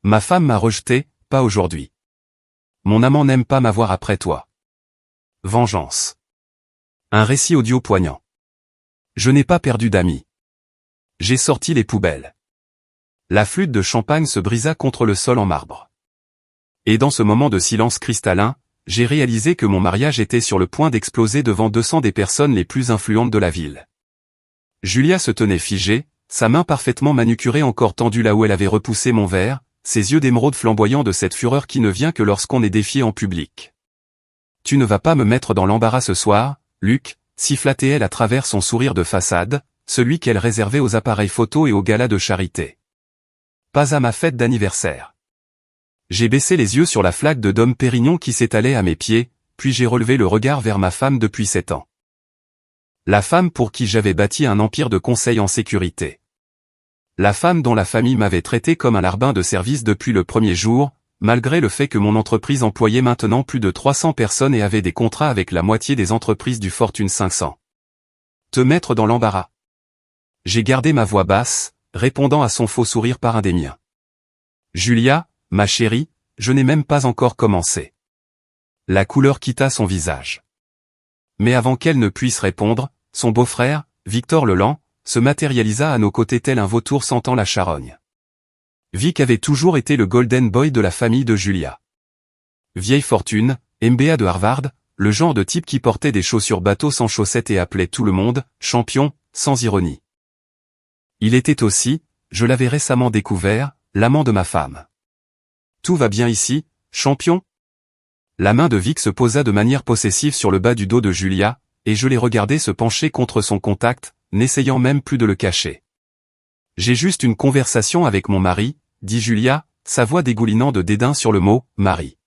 Ma femme m'a rejeté, pas aujourd'hui. Mon amant n'aime pas m'avoir après toi. Vengeance. Un récit audio poignant. Je n'ai pas perdu d'amis. J'ai sorti les poubelles. La flûte de champagne se brisa contre le sol en marbre. Et dans ce moment de silence cristallin, j'ai réalisé que mon mariage était sur le point d'exploser devant 200 des personnes les plus influentes de la ville. Julia se tenait figée, sa main parfaitement manucurée encore tendue là où elle avait repoussé mon verre, ses yeux d'émeraude flamboyants de cette fureur qui ne vient que lorsqu'on est défié en public. « Tu ne vas pas me mettre dans l'embarras ce soir, Luc », sifflait-elle à travers son sourire de façade, celui qu'elle réservait aux appareils photo et aux galas de charité. Pas à ma fête d'anniversaire. J'ai baissé les yeux sur la flaque de Dom Pérignon qui s'étalait à mes pieds, puis j'ai relevé le regard vers ma femme depuis 7 ans. La femme pour qui j'avais bâti un empire de conseil en sécurité. La femme dont la famille m'avait traité comme un larbin de service depuis le premier jour, malgré le fait que mon entreprise employait maintenant plus de 300 personnes et avait des contrats avec la moitié des entreprises du Fortune 500. Te mettre dans l'embarras. J'ai gardé ma voix basse, répondant à son faux sourire par un des miens. Julia, ma chérie, je n'ai même pas encore commencé. La couleur quitta son visage. Mais avant qu'elle ne puisse répondre, son beau-frère, Victor Leland, se matérialisa à nos côtés tel un vautour sentant la charogne. Vic avait toujours été le golden boy de la famille de Julia. Vieille fortune, MBA de Harvard, le genre de type qui portait des chaussures bateau sans chaussettes et appelait tout le monde « champion », sans ironie. Il était aussi, je l'avais récemment découvert, l'amant de ma femme. Tout va bien ici, champion? La main de Vic se posa de manière possessive sur le bas du dos de Julia, et je l'ai regardé se pencher contre son contact, n'essayant même plus de le cacher. J'ai juste une conversation avec mon mari, dit Julia, sa voix dégoulinant de dédain sur le mot « mari ».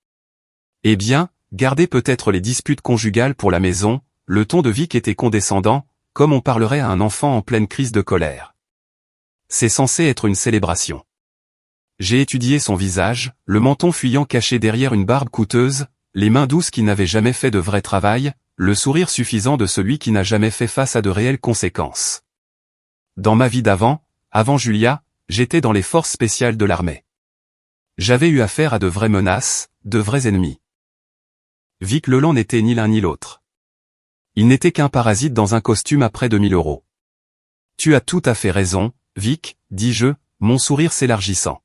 Eh bien, gardez peut-être les disputes conjugales pour la maison, le ton de Vic était condescendant, comme on parlerait à un enfant en pleine crise de colère. C'est censé être une célébration. J'ai étudié son visage, le menton fuyant caché derrière une barbe coûteuse, les mains douces qui n'avaient jamais fait de vrai travail, le sourire suffisant de celui qui n'a jamais fait face à de réelles conséquences. Dans ma vie d'avant, avant Julia, j'étais dans les forces spéciales de l'armée. J'avais eu affaire à de vraies menaces, de vrais ennemis. Vic Leland n'était ni l'un ni l'autre. Il n'était qu'un parasite dans un costume à près de 1000 €. Tu as tout à fait raison, Vic, dis-je, mon sourire s'élargissant.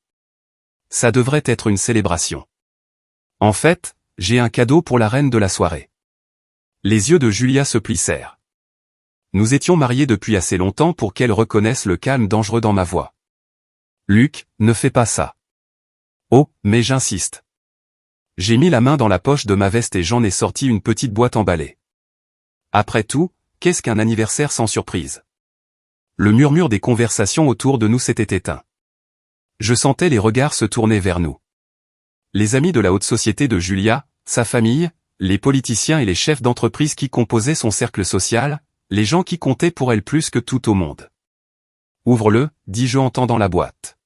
Ça devrait être une célébration. En fait, j'ai un cadeau pour la reine de la soirée. Les yeux de Julia se plissèrent. Nous étions mariés depuis assez longtemps pour qu'elle reconnaisse le calme dangereux dans ma voix. Luc, ne fais pas ça. Oh, mais j'insiste. J'ai mis la main dans la poche de ma veste et j'en ai sorti une petite boîte emballée. Après tout, qu'est-ce qu'un anniversaire sans surprise? Le murmure des conversations autour de nous s'était éteint. Je sentais les regards se tourner vers nous. Les amis de la haute société de Julia, sa famille, les politiciens et les chefs d'entreprise qui composaient son cercle social, les gens qui comptaient pour elle plus que tout au monde. Ouvre-le, dis-je en tendant la boîte.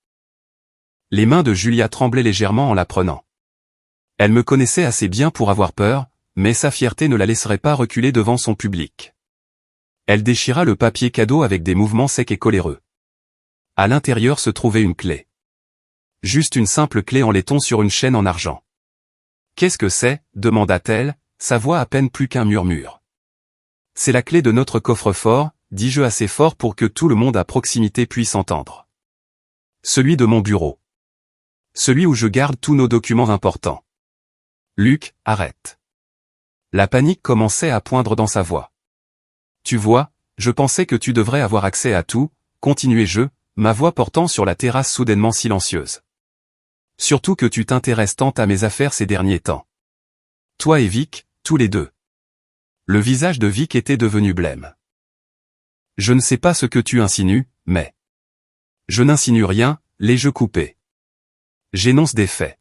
Les mains de Julia tremblaient légèrement en la prenant. Elle me connaissait assez bien pour avoir peur, mais sa fierté ne la laisserait pas reculer devant son public. Elle déchira le papier cadeau avec des mouvements secs et coléreux. À l'intérieur se trouvait une clé. Juste une simple clé en laiton sur une chaîne en argent. « Qu'est-ce que c'est » demanda-t-elle, sa voix à peine plus qu'un murmure. « C'est la clé de notre coffre-fort » dis-je assez fort pour que tout le monde à proximité puisse entendre. « Celui de mon bureau. Celui où je garde tous nos documents importants. » Luc, arrête. La panique commençait à poindre dans sa voix. « Tu vois, je pensais que tu devrais avoir accès à tout, » continuai-je, ma voix portant sur la terrasse soudainement silencieuse. « Surtout que tu t'intéresses tant à mes affaires ces derniers temps. Toi et Vic, tous les deux. » Le visage de Vic était devenu blême. « Je ne sais pas ce que tu insinues, mais... » « Je n'insinue rien, l'ai-je coupé. J'énonce des faits.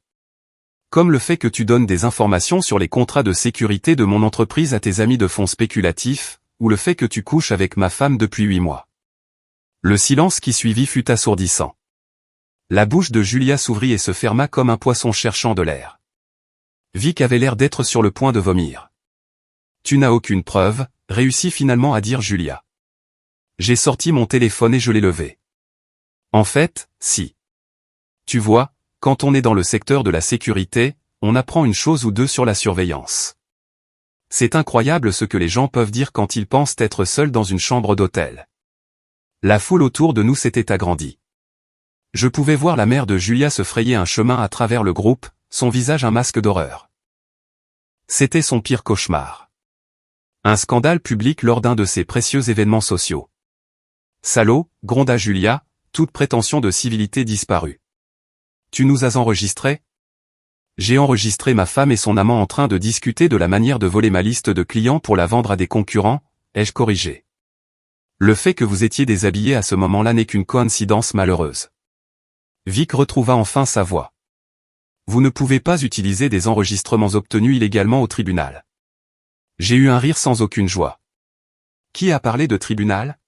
Comme le fait que tu donnes des informations sur les contrats de sécurité de mon entreprise à tes amis de fonds spéculatifs, ou le fait que tu couches avec ma femme depuis 8 mois. » Le silence qui suivit fut assourdissant. La bouche de Julia s'ouvrit et se ferma comme un poisson cherchant de l'air. Vic avait l'air d'être sur le point de vomir. « Tu n'as aucune preuve, » réussit finalement à dire Julia. J'ai sorti mon téléphone et je l'ai levé. En fait, si. Tu vois, quand on est dans le secteur de la sécurité, on apprend une chose ou deux sur la surveillance. C'est incroyable ce que les gens peuvent dire quand ils pensent être seuls dans une chambre d'hôtel. La foule autour de nous s'était agrandie. Je pouvais voir la mère de Julia se frayer un chemin à travers le groupe, son visage un masque d'horreur. C'était son pire cauchemar. Un scandale public lors d'un de ces précieux événements sociaux. Salaud, gronda Julia, toute prétention de civilité disparue. Tu nous as enregistrés? J'ai enregistré ma femme et son amant en train de discuter de la manière de voler ma liste de clients pour la vendre à des concurrents, ai-je corrigé. Le fait que vous étiez déshabillé à ce moment-là n'est qu'une coïncidence malheureuse. Vic retrouva enfin sa voix. Vous ne pouvez pas utiliser des enregistrements obtenus illégalement au tribunal. J'ai eu un rire sans aucune joie. Qui a parlé de tribunal?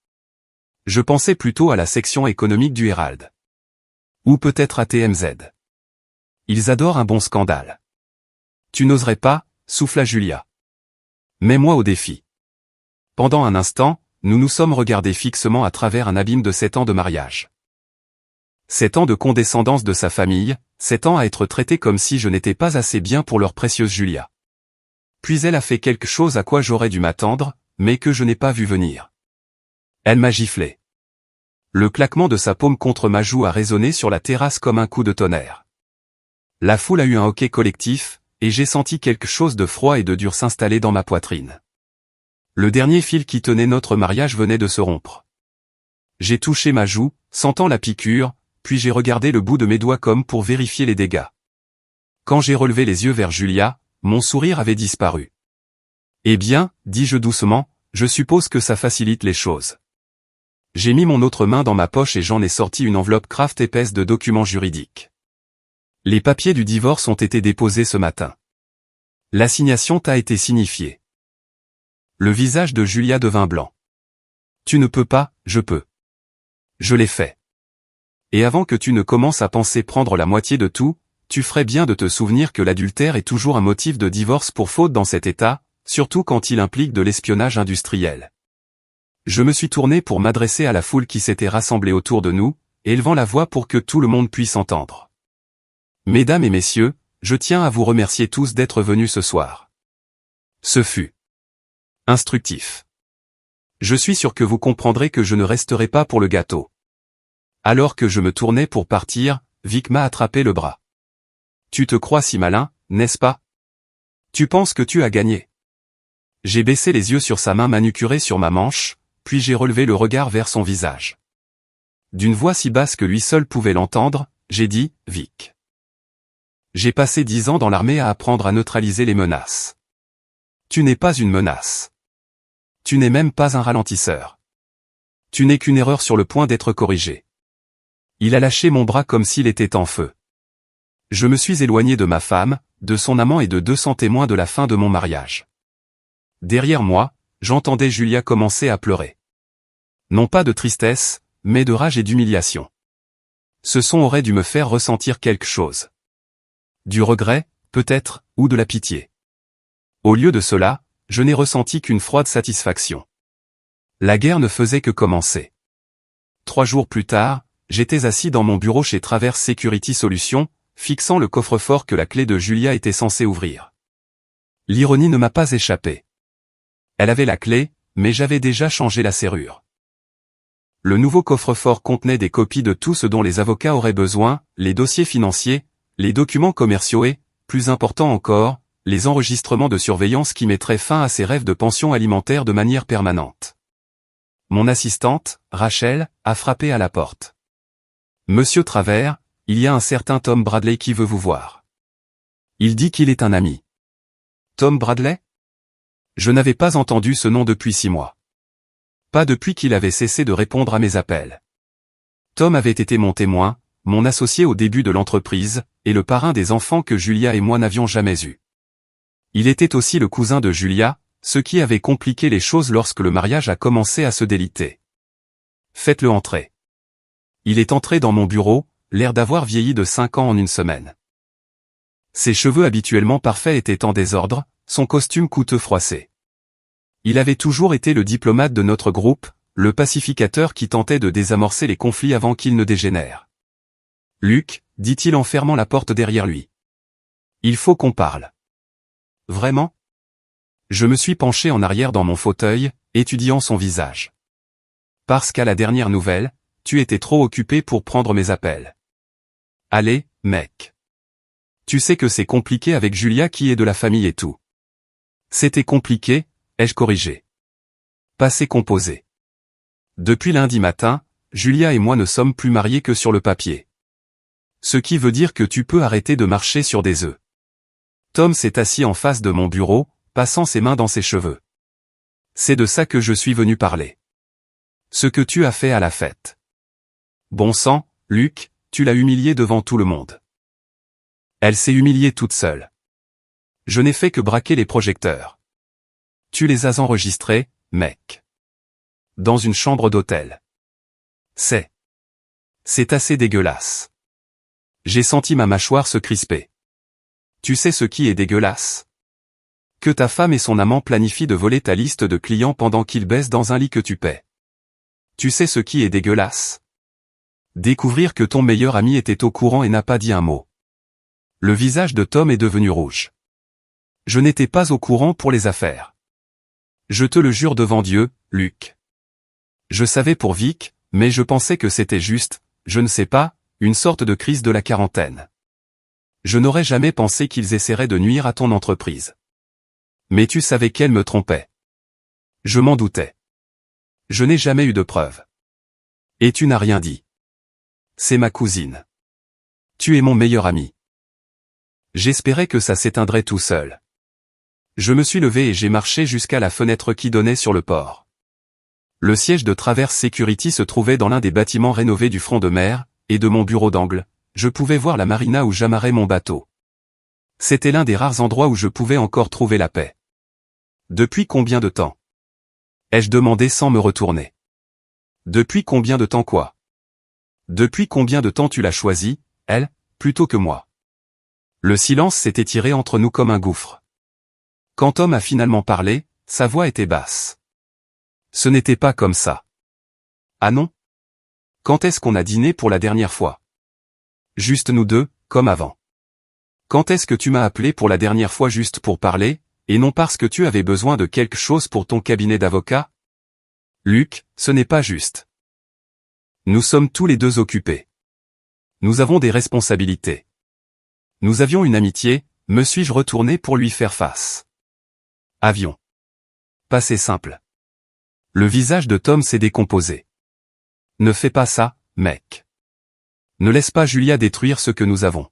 Je pensais plutôt à la section économique du Herald. Ou peut-être à TMZ. Ils adorent un bon scandale. Tu n'oserais pas, souffla Julia. Mets-moi au défi. Pendant un instant, nous nous sommes regardés fixement à travers un abîme de 7 ans de mariage. 7 ans de condescendance de sa famille, 7 ans à être traité comme si je n'étais pas assez bien pour leur précieuse Julia. Puis elle a fait quelque chose à quoi j'aurais dû m'attendre, mais que je n'ai pas vu venir. Elle m'a giflé. Le claquement de sa paume contre ma joue a résonné sur la terrasse comme un coup de tonnerre. La foule a eu un hoquet collectif, et j'ai senti quelque chose de froid et de dur s'installer dans ma poitrine. Le dernier fil qui tenait notre mariage venait de se rompre. J'ai touché ma joue, sentant la piqûre, puis j'ai regardé le bout de mes doigts comme pour vérifier les dégâts. Quand j'ai relevé les yeux vers Julia, mon sourire avait disparu. Eh bien, dis-je doucement, je suppose que ça facilite les choses. J'ai mis mon autre main dans ma poche et j'en ai sorti une enveloppe Kraft épaisse de documents juridiques. Les papiers du divorce ont été déposés ce matin. L'assignation t'a été signifiée. Le visage de Julia devint blanc. Tu ne peux pas, je peux. Je l'ai fait. Et avant que tu ne commences à penser prendre la moitié de tout, tu ferais bien de te souvenir que l'adultère est toujours un motif de divorce pour faute dans cet État, surtout quand il implique de l'espionnage industriel. Je me suis tourné pour m'adresser à la foule qui s'était rassemblée autour de nous, élevant la voix pour que tout le monde puisse entendre. Mesdames et messieurs, je tiens à vous remercier tous d'être venus ce soir. Ce fut instructif. Je suis sûr que vous comprendrez que je ne resterai pas pour le gâteau. Alors que je me tournais pour partir, Vic m'a attrapé le bras. Tu te crois si malin, n'est-ce pas? Tu penses que tu as gagné. J'ai baissé les yeux sur sa main manucurée sur ma manche, puis j'ai relevé le regard vers son visage. D'une voix si basse que lui seul pouvait l'entendre, j'ai dit, Vic. J'ai passé 10 ans dans l'armée à apprendre à neutraliser les menaces. Tu n'es pas une menace. Tu n'es même pas un ralentisseur. Tu n'es qu'une erreur sur le point d'être corrigée. Il a lâché mon bras comme s'il était en feu. Je me suis éloigné de ma femme, de son amant et de 200 témoins de la fin de mon mariage. Derrière moi, j'entendais Julia commencer à pleurer. Non pas de tristesse, mais de rage et d'humiliation. Ce son aurait dû me faire ressentir quelque chose. Du regret, peut-être, ou de la pitié. Au lieu de cela, je n'ai ressenti qu'une froide satisfaction. La guerre ne faisait que commencer. 3 jours plus tard, j'étais assis dans mon bureau chez Traverse Security Solutions, fixant le coffre-fort que la clé de Julia était censée ouvrir. L'ironie ne m'a pas échappé. Elle avait la clé, mais j'avais déjà changé la serrure. Le nouveau coffre-fort contenait des copies de tout ce dont les avocats auraient besoin, les dossiers financiers, les documents commerciaux et, plus important encore, les enregistrements de surveillance qui mettraient fin à ses rêves de pension alimentaire de manière permanente. Mon assistante, Rachel, a frappé à la porte. Monsieur Travers, il y a un certain Tom Bradley qui veut vous voir. Il dit qu'il est un ami. Tom Bradley? Je n'avais pas entendu ce nom depuis 6 mois. Pas depuis qu'il avait cessé de répondre à mes appels. Tom avait été mon témoin, mon associé au début de l'entreprise, et le parrain des enfants que Julia et moi n'avions jamais eus. Il était aussi le cousin de Julia, ce qui avait compliqué les choses lorsque le mariage a commencé à se déliter. Faites-le entrer. Il est entré dans mon bureau, l'air d'avoir vieilli de 5 ans en une semaine. Ses cheveux habituellement parfaits étaient en désordre, son costume coûteux froissé. Il avait toujours été le diplomate de notre groupe, le pacificateur qui tentait de désamorcer les conflits avant qu'ils ne dégénèrent. Luc, dit-il en fermant la porte derrière lui. Il faut qu'on parle. Vraiment? Je me suis penché en arrière dans mon fauteuil, étudiant son visage. Parce qu'à la dernière nouvelle, tu étais trop occupé pour prendre mes appels. Allez, mec. Tu sais que c'est compliqué avec Julia qui est de la famille et tout. C'était compliqué, ai-je corrigé. Passé composé. Depuis lundi matin, Julia et moi ne sommes plus mariés que sur le papier. Ce qui veut dire que tu peux arrêter de marcher sur des œufs. Tom s'est assis en face de mon bureau, passant ses mains dans ses cheveux. C'est de ça que je suis venu parler. Ce que tu as fait à la fête. Bon sang, Luc, tu l'as humiliée devant tout le monde. Elle s'est humiliée toute seule. Je n'ai fait que braquer les projecteurs. Tu les as enregistrés, mec. Dans une chambre d'hôtel. C'est assez dégueulasse. J'ai senti ma mâchoire se crisper. Tu sais ce qui est dégueulasse? Que ta femme et son amant planifient de voler ta liste de clients pendant qu'ils baissent dans un lit que tu paies. Tu sais ce qui est dégueulasse? Découvrir que ton meilleur ami était au courant et n'a pas dit un mot. Le visage de Tom est devenu rouge. Je n'étais pas au courant pour les affaires. Je te le jure devant Dieu, Luc. Je savais pour Vic, mais je pensais que c'était juste, je ne sais pas, une sorte de crise de la quarantaine. Je n'aurais jamais pensé qu'ils essaieraient de nuire à ton entreprise. Mais tu savais qu'elle me trompait. Je m'en doutais. Je n'ai jamais eu de preuves. Et tu n'as rien dit. C'est ma cousine. Tu es mon meilleur ami. J'espérais que ça s'éteindrait tout seul. Je me suis levé et j'ai marché jusqu'à la fenêtre qui donnait sur le port. Le siège de Traverse Security se trouvait dans l'un des bâtiments rénovés du front de mer, et de mon bureau d'angle, je pouvais voir la marina où j'amarrais mon bateau. C'était l'un des rares endroits où je pouvais encore trouver la paix. Depuis combien de temps? Ai-je demandé sans me retourner. Depuis combien de temps quoi? Depuis combien de temps tu l'as choisi, elle, plutôt que moi? Le silence s'est étiré entre nous comme un gouffre. Quand Tom a finalement parlé, sa voix était basse. Ce n'était pas comme ça. Ah non? Quand est-ce qu'on a dîné pour la dernière fois? Juste nous deux, comme avant. Quand est-ce que tu m'as appelé pour la dernière fois juste pour parler, et non parce que tu avais besoin de quelque chose pour ton cabinet d'avocat? Luc, ce n'est pas juste. Nous sommes tous les deux occupés. Nous avons des responsabilités. Nous avions une amitié, me suis-je retourné pour lui faire face? Avion. Passé simple. Le visage de Tom s'est décomposé. Ne fais pas ça, mec. Ne laisse pas Julia détruire ce que nous avons.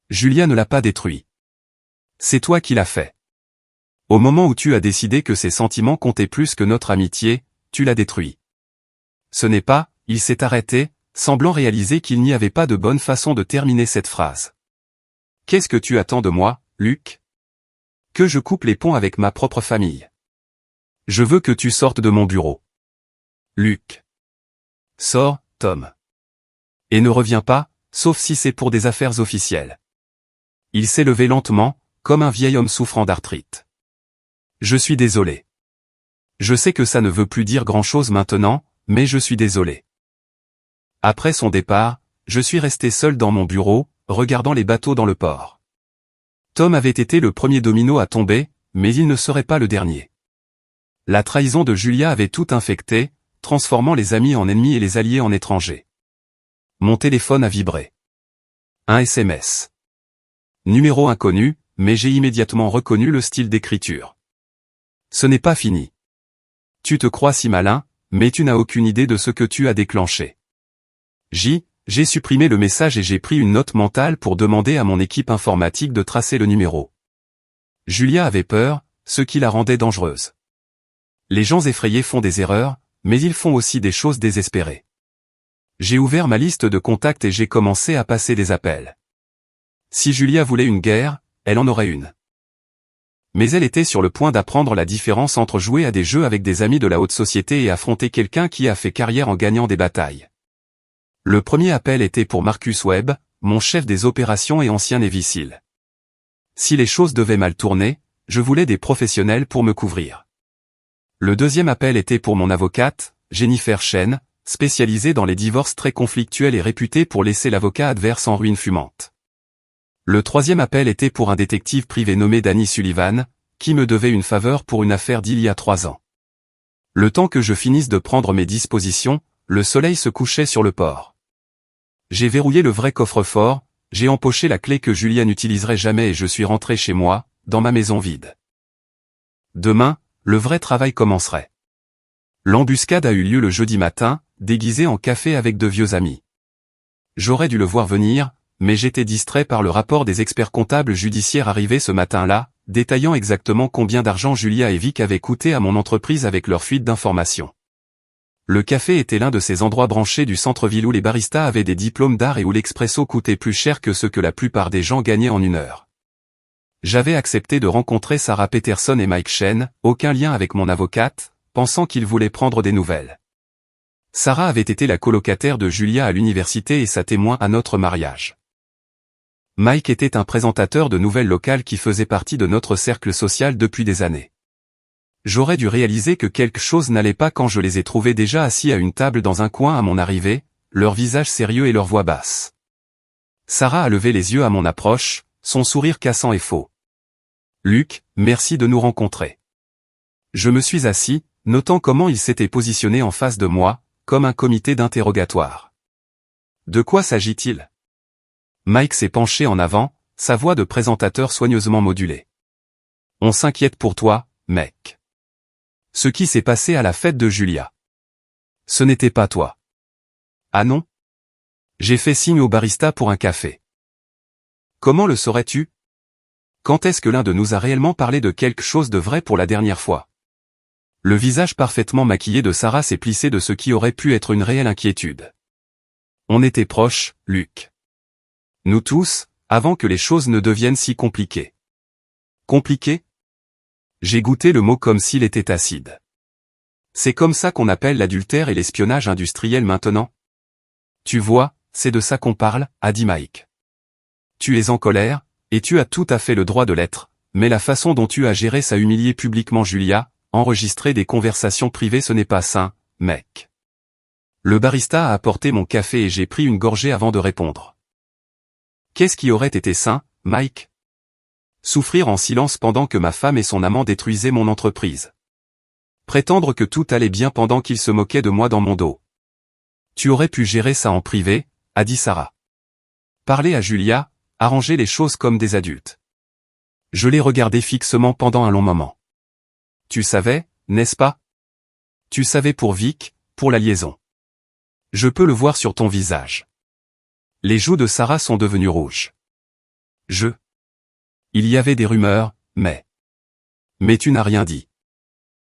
Julia ne l'a pas détruit. C'est toi qui l'as fait. Au moment où tu as décidé que ses sentiments comptaient plus que notre amitié, tu l'as détruit. Ce n'est pas, il s'est arrêté, semblant réaliser qu'il n'y avait pas de bonne façon de terminer cette phrase. Qu'est-ce que tu attends de moi, Luc? Que je coupe les ponts avec ma propre famille. Je veux que tu sortes de mon bureau. Luc. Sors, Tom. Et ne reviens pas, sauf si c'est pour des affaires officielles. Il s'est levé lentement, comme un vieil homme souffrant d'arthrite. Je suis désolé. Je sais que ça ne veut plus dire grand-chose maintenant, mais je suis désolé. Après son départ, je suis resté seul dans mon bureau, regardant les bateaux dans le port. Tom avait été le premier domino à tomber, mais il ne serait pas le dernier. La trahison de Julia avait tout infecté, transformant les amis en ennemis et les alliés en étrangers. Mon téléphone a vibré. Un SMS. Numéro inconnu, mais j'ai immédiatement reconnu le style d'écriture. Ce n'est pas fini. Tu te crois si malin, mais tu n'as aucune idée de ce que tu as déclenché. J'ai supprimé le message et j'ai pris une note mentale pour demander à mon équipe informatique de tracer le numéro. Julia avait peur, ce qui la rendait dangereuse. Les gens effrayés font des erreurs, mais ils font aussi des choses désespérées. J'ai ouvert ma liste de contacts et j'ai commencé à passer des appels. Si Julia voulait une guerre, elle en aurait une. Mais elle était sur le point d'apprendre la différence entre jouer à des jeux avec des amis de la haute société et affronter quelqu'un qui a fait carrière en gagnant des batailles. Le premier appel était pour Marcus Webb, mon chef des opérations et ancien Navy SEAL. Si les choses devaient mal tourner, je voulais des professionnels pour me couvrir. Le deuxième appel était pour mon avocate, Jennifer Chen, spécialisé dans les divorces très conflictuels et réputé pour laisser l'avocat adverse en ruine fumante. Le troisième appel était pour un détective privé nommé Danny Sullivan, qui me devait une faveur pour une affaire d'il y a 3 ans. Le temps que je finisse de prendre mes dispositions, le soleil se couchait sur le port. J'ai verrouillé le vrai coffre-fort, j'ai empoché la clé que Julia n'utiliserait jamais et je suis rentré chez moi, dans ma maison vide. Demain, le vrai travail commencerait. L'embuscade a eu lieu le jeudi matin, déguisé en café avec de vieux amis. J'aurais dû le voir venir, mais j'étais distrait par le rapport des experts comptables judiciaires arrivés ce matin-là, détaillant exactement combien d'argent Julia et Vic avaient coûté à mon entreprise avec leur fuite d'informations. Le café était l'un de ces endroits branchés du centre-ville où les baristas avaient des diplômes d'art et où l'expresso coûtait plus cher que ce que la plupart des gens gagnaient en 1 heure. J'avais accepté de rencontrer Sarah Peterson et Mike Shen, aucun lien avec mon avocate, pensant qu'ils voulaient prendre des nouvelles. Sarah avait été la colocataire de Julia à l'université et sa témoin à notre mariage. Mike était un présentateur de nouvelles locales qui faisait partie de notre cercle social depuis des années. J'aurais dû réaliser que quelque chose n'allait pas quand je les ai trouvés déjà assis à une table dans un coin à mon arrivée, leur visage sérieux et leur voix basse. Sarah a levé les yeux à mon approche, son sourire cassant et faux. « Luc, merci de nous rencontrer. » Je me suis assis, notant comment il s'était positionné en face de moi, comme un comité d'interrogatoire. De quoi s'agit-il ? Mike s'est penché en avant, sa voix de présentateur soigneusement modulée. « On s'inquiète pour toi, mec. Ce qui s'est passé à la fête de Julia. Ce n'était pas toi. » « Ah non ? J'ai fait signe au barista pour un café. » « Comment le saurais-tu ? Quand est-ce que l'un de nous a réellement parlé de quelque chose de vrai pour la dernière fois ? Le visage parfaitement maquillé de Sarah s'est plissé de ce qui aurait pu être une réelle inquiétude. On était proches, Luc. Nous tous, avant que les choses ne deviennent si compliquées. Compliquées ? J'ai goûté le mot comme s'il était acide. C'est comme ça qu'on appelle l'adultère et l'espionnage industriel maintenant ? Tu vois, c'est de ça qu'on parle, a dit Mike. Tu es en colère, et tu as tout à fait le droit de l'être, mais la façon dont tu as géré ça humilier publiquement Julia, enregistrer des conversations privées ce n'est pas sain, mec. Le barista a apporté mon café et j'ai pris une gorgée avant de répondre. Qu'est-ce qui aurait été sain, Mike ? Souffrir en silence pendant que ma femme et son amant détruisaient mon entreprise. Prétendre que tout allait bien pendant qu'ils se moquaient de moi dans mon dos. Tu aurais pu gérer ça en privé, a dit Sarah. Parler à Julia, arranger les choses comme des adultes. Je l'ai regardé fixement pendant un long moment. Tu savais, n'est-ce pas ? Tu savais pour Vic, pour la liaison. Je peux le voir sur ton visage. Les joues de Sarah sont devenues rouges. Il y avait des rumeurs, mais tu n'as rien dit.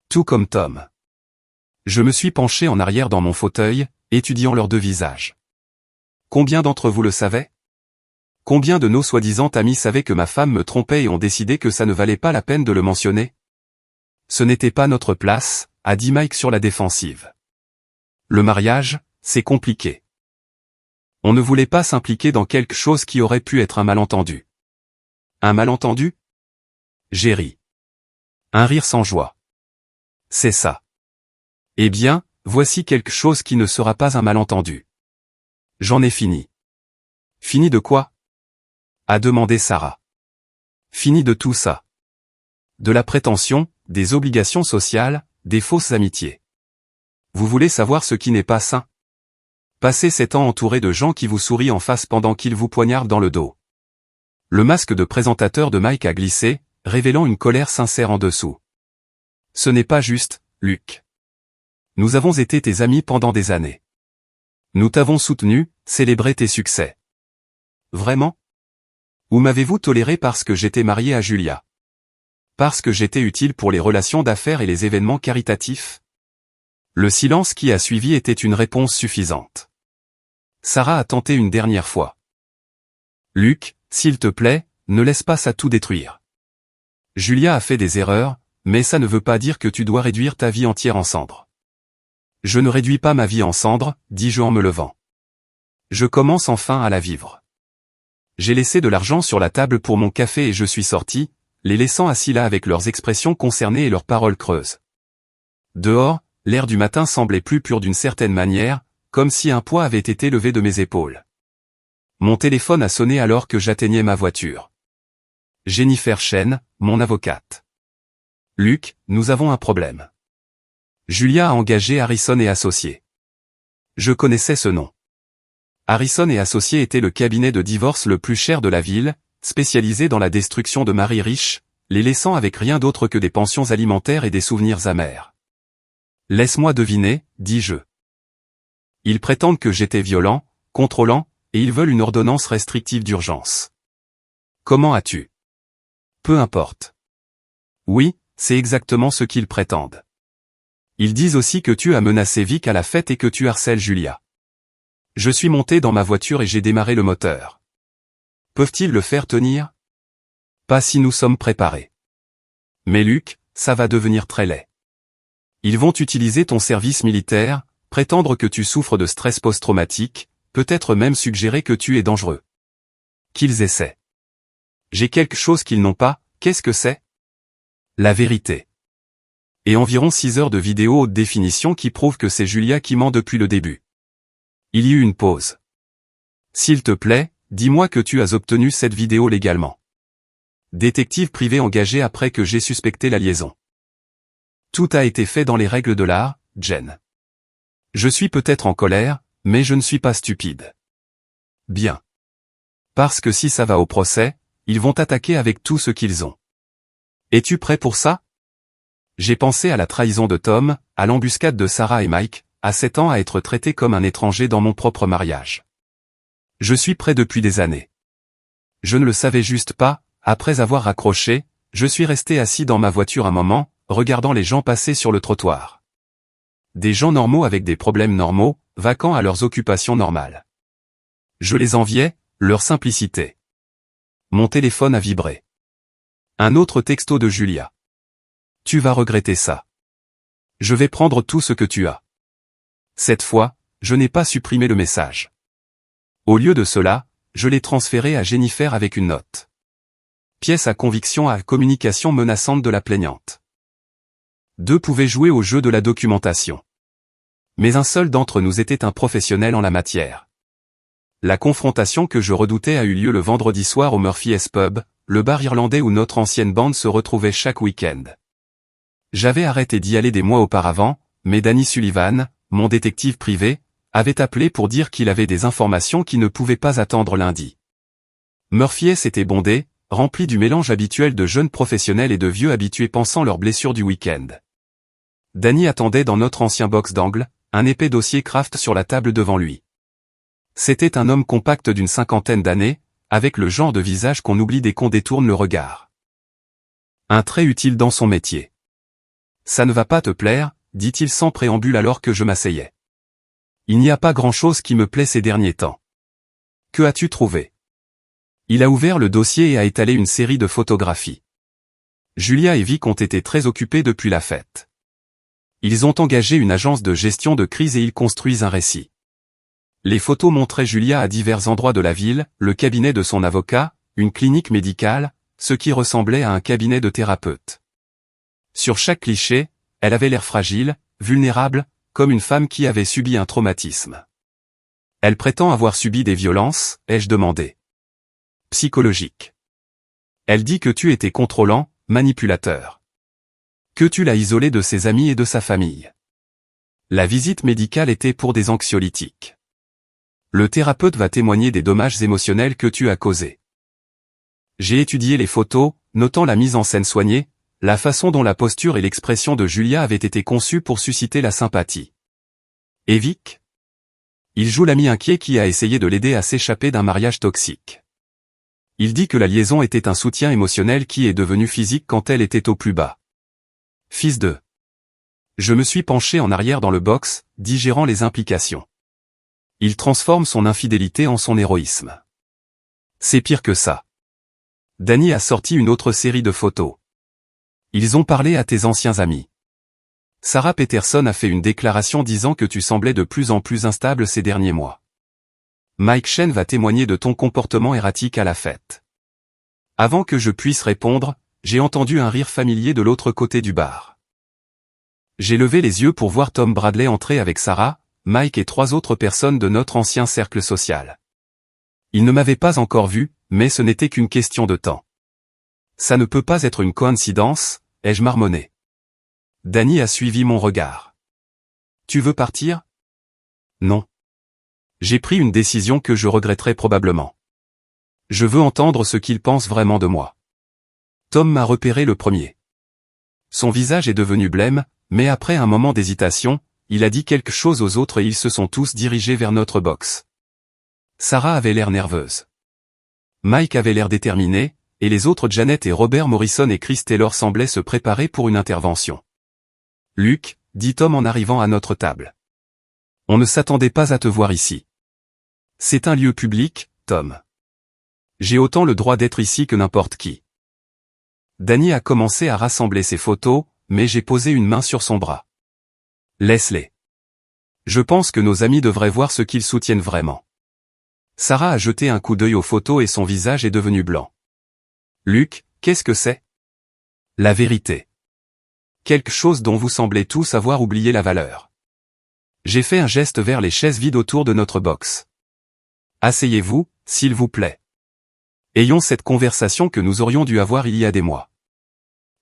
Tout comme Tom. Je me suis penché en arrière dans mon fauteuil, étudiant leurs 2 visages. Combien d'entre vous le savaient ? Combien de nos soi-disant amis savaient que ma femme me trompait et ont décidé que ça ne valait pas la peine de le mentionner ? Ce n'était pas notre place, a dit Mike sur la défensive. Le mariage, c'est compliqué. On ne voulait pas s'impliquer dans quelque chose qui aurait pu être un malentendu. Un malentendu ? J'ai ri. Un rire sans joie. C'est ça. Eh bien, voici quelque chose qui ne sera pas un malentendu. J'en ai fini. Fini de quoi ? A demandé Sarah. Fini de tout ça. De la prétention, des obligations sociales, des fausses amitiés. Vous voulez savoir ce qui n'est pas sain ? Passez 7 ans entouré de gens qui vous sourient en face pendant qu'ils vous poignardent dans le dos. Le masque de présentateur de Mike a glissé, révélant une colère sincère en dessous. Ce n'est pas juste, Luc. Nous avons été tes amis pendant des années. Nous t'avons soutenu, célébré tes succès. Vraiment ? Ou m'avez-vous toléré parce que j'étais marié à Julia ? Parce que j'étais utile pour les relations d'affaires et les événements caritatifs ? Le silence qui a suivi était une réponse suffisante. Sarah a tenté une dernière fois. Luc, s'il te plaît, ne laisse pas ça tout détruire. Julia a fait des erreurs, mais ça ne veut pas dire que tu dois réduire ta vie entière en cendres. Je ne réduis pas ma vie en cendres, dis-je en me levant. Je commence enfin à la vivre. J'ai laissé de l'argent sur la table pour mon café et je suis sorti, les laissant assis là avec leurs expressions concernées et leurs paroles creuses. Dehors, l'air du matin semblait plus pur d'une certaine manière, comme si un poids avait été levé de mes épaules. Mon téléphone a sonné alors que j'atteignais ma voiture. Jennifer Chen, mon avocate. Luc, nous avons un problème. Julia a engagé Harrison et Associés. Je connaissais ce nom. Harrison et Associés était le cabinet de divorce le plus cher de la ville, spécialisé dans la destruction de maris riches, les laissant avec rien d'autre que des pensions alimentaires et des souvenirs amers. Laisse-moi deviner, dis-je. Ils prétendent que j'étais violent, contrôlant, et ils veulent une ordonnance restrictive d'urgence. Comment as-tu? Peu importe. Oui, c'est exactement ce qu'ils prétendent. Ils disent aussi que tu as menacé Vic à la fête et que tu harcèles Julia. Je suis monté dans ma voiture et j'ai démarré le moteur. Peuvent-ils le faire tenir? Pas si nous sommes préparés. Mais Luc, ça va devenir très laid. Ils vont utiliser ton service militaire, prétendre que tu souffres de stress post-traumatique, peut-être même suggérer que tu es dangereux. Qu'ils essaient. J'ai quelque chose qu'ils n'ont pas, qu'est-ce que c'est? La vérité. Et environ 6 heures de vidéo haute définition qui prouvent que c'est Julia qui ment depuis le début. Il y eut une pause. S'il te plaît, dis-moi que tu as obtenu cette vidéo légalement. Détective privé engagé après que j'ai suspecté la liaison. Tout a été fait dans les règles de l'art, Jen. Je suis peut-être en colère, mais je ne suis pas stupide. Bien. Parce que si ça va au procès, ils vont attaquer avec tout ce qu'ils ont. Es-tu prêt pour ça? J'ai pensé à la trahison de Tom, à l'embuscade de Sarah et Mike, à 7 ans à être traité comme un étranger dans mon propre mariage. Je suis prêt depuis des années. Je ne le savais juste pas, après avoir raccroché, je suis resté assis dans ma voiture un moment, regardant les gens passer sur le trottoir. Des gens normaux avec des problèmes normaux, vaquant à leurs occupations normales. Je les enviais, leur simplicité. Mon téléphone a vibré. Un autre texto de Julia. Tu vas regretter ça. Je vais prendre tout ce que tu as. Cette fois, je n'ai pas supprimé le message. Au lieu de cela, je l'ai transféré à Jennifer avec une note. Pièce à conviction à communication menaçante de la plaignante. 2 pouvaient jouer au jeu de la documentation. Mais un seul d'entre nous était un professionnel en la matière. La confrontation que je redoutais a eu lieu le vendredi soir au Murphy's Pub, le bar irlandais où notre ancienne bande se retrouvait chaque week-end. J'avais arrêté d'y aller des mois auparavant, mais Danny Sullivan, mon détective privé, avait appelé pour dire qu'il avait des informations qui ne pouvaient pas attendre lundi. Murphy's était bondé, rempli du mélange habituel de jeunes professionnels et de vieux habitués pansant leurs blessures du week-end. Danny attendait dans notre ancien box d'angle, un épais dossier Kraft sur la table devant lui. C'était un homme compact d'une 50aine d'années, avec le genre de visage qu'on oublie dès qu'on détourne le regard. Un trait utile dans son métier. Ça ne va pas te plaire, dit-il sans préambule alors que je m'asseyais. Il n'y a pas grand-chose qui me plaît ces derniers temps. Que as-tu trouvé? Il a ouvert le dossier et a étalé une série de photographies. Julia et Vic ont été très occupés depuis la fête. Ils ont engagé une agence de gestion de crise et ils construisent un récit. Les photos montraient Julia à divers endroits de la ville, le cabinet de son avocat, une clinique médicale, ce qui ressemblait à un cabinet de thérapeute. Sur chaque cliché, elle avait l'air fragile, vulnérable, comme une femme qui avait subi un traumatisme. Elle prétend avoir subi des violences, ai-je demandé. Psychologiques. Elle dit que tu étais contrôlant, manipulateur. Que tu l'as isolée de ses amis et de sa famille. La visite médicale était pour des anxiolytiques. Le thérapeute va témoigner des dommages émotionnels que tu as causés. J'ai étudié les photos, notant la mise en scène soignée, la façon dont la posture et l'expression de Julia avaient été conçues pour susciter la sympathie. Et Vic? Il joue l'ami inquiet qui a essayé de l'aider à s'échapper d'un mariage toxique. Il dit que la liaison était un soutien émotionnel qui est devenu physique quand elle était au plus bas. Fils de. Je me suis penché en arrière dans le box, digérant les implications. Il transforme son infidélité en son héroïsme. C'est pire que ça. Danny a sorti une autre série de photos. Ils ont parlé à tes anciens amis. Sarah Peterson a fait une déclaration disant que tu semblais de plus en plus instable ces derniers mois. Mike Chen va témoigner de ton comportement erratique à la fête. Avant que je puisse répondre, j'ai entendu un rire familier de l'autre côté du bar. J'ai levé les yeux pour voir Tom Bradley entrer avec Sarah, Mike et 3 autres personnes de notre ancien cercle social. Ils ne m'avaient pas encore vu, mais ce n'était qu'une question de temps. Ça ne peut pas être une coïncidence, ai-je marmonné. Danny a suivi mon regard. Tu veux partir? Non. J'ai pris une décision que je regretterai probablement. Je veux entendre ce qu'il pense vraiment de moi. Tom m'a repéré le premier. Son visage est devenu blême, mais après un moment d'hésitation, il a dit quelque chose aux autres et ils se sont tous dirigés vers notre box. Sarah avait l'air nerveuse. Mike avait l'air déterminé, et les autres Janet et Robert Morrison et Chris Taylor semblaient se préparer pour une intervention. Luke, dit Tom en arrivant à notre table. On ne s'attendait pas à te voir ici. C'est un lieu public, Tom. J'ai autant le droit d'être ici que n'importe qui. Danny a commencé à rassembler ses photos, mais j'ai posé une main sur son bras. Laisse-les. Je pense que nos amis devraient voir ce qu'ils soutiennent vraiment. Sarah a jeté un coup d'œil aux photos et son visage est devenu blanc. Luke, qu'est-ce que c'est? La vérité. Quelque chose dont vous semblez tous avoir oublié la valeur. J'ai fait un geste vers les chaises vides autour de notre box. Asseyez-vous, s'il vous plaît. Ayons cette conversation que nous aurions dû avoir il y a des mois.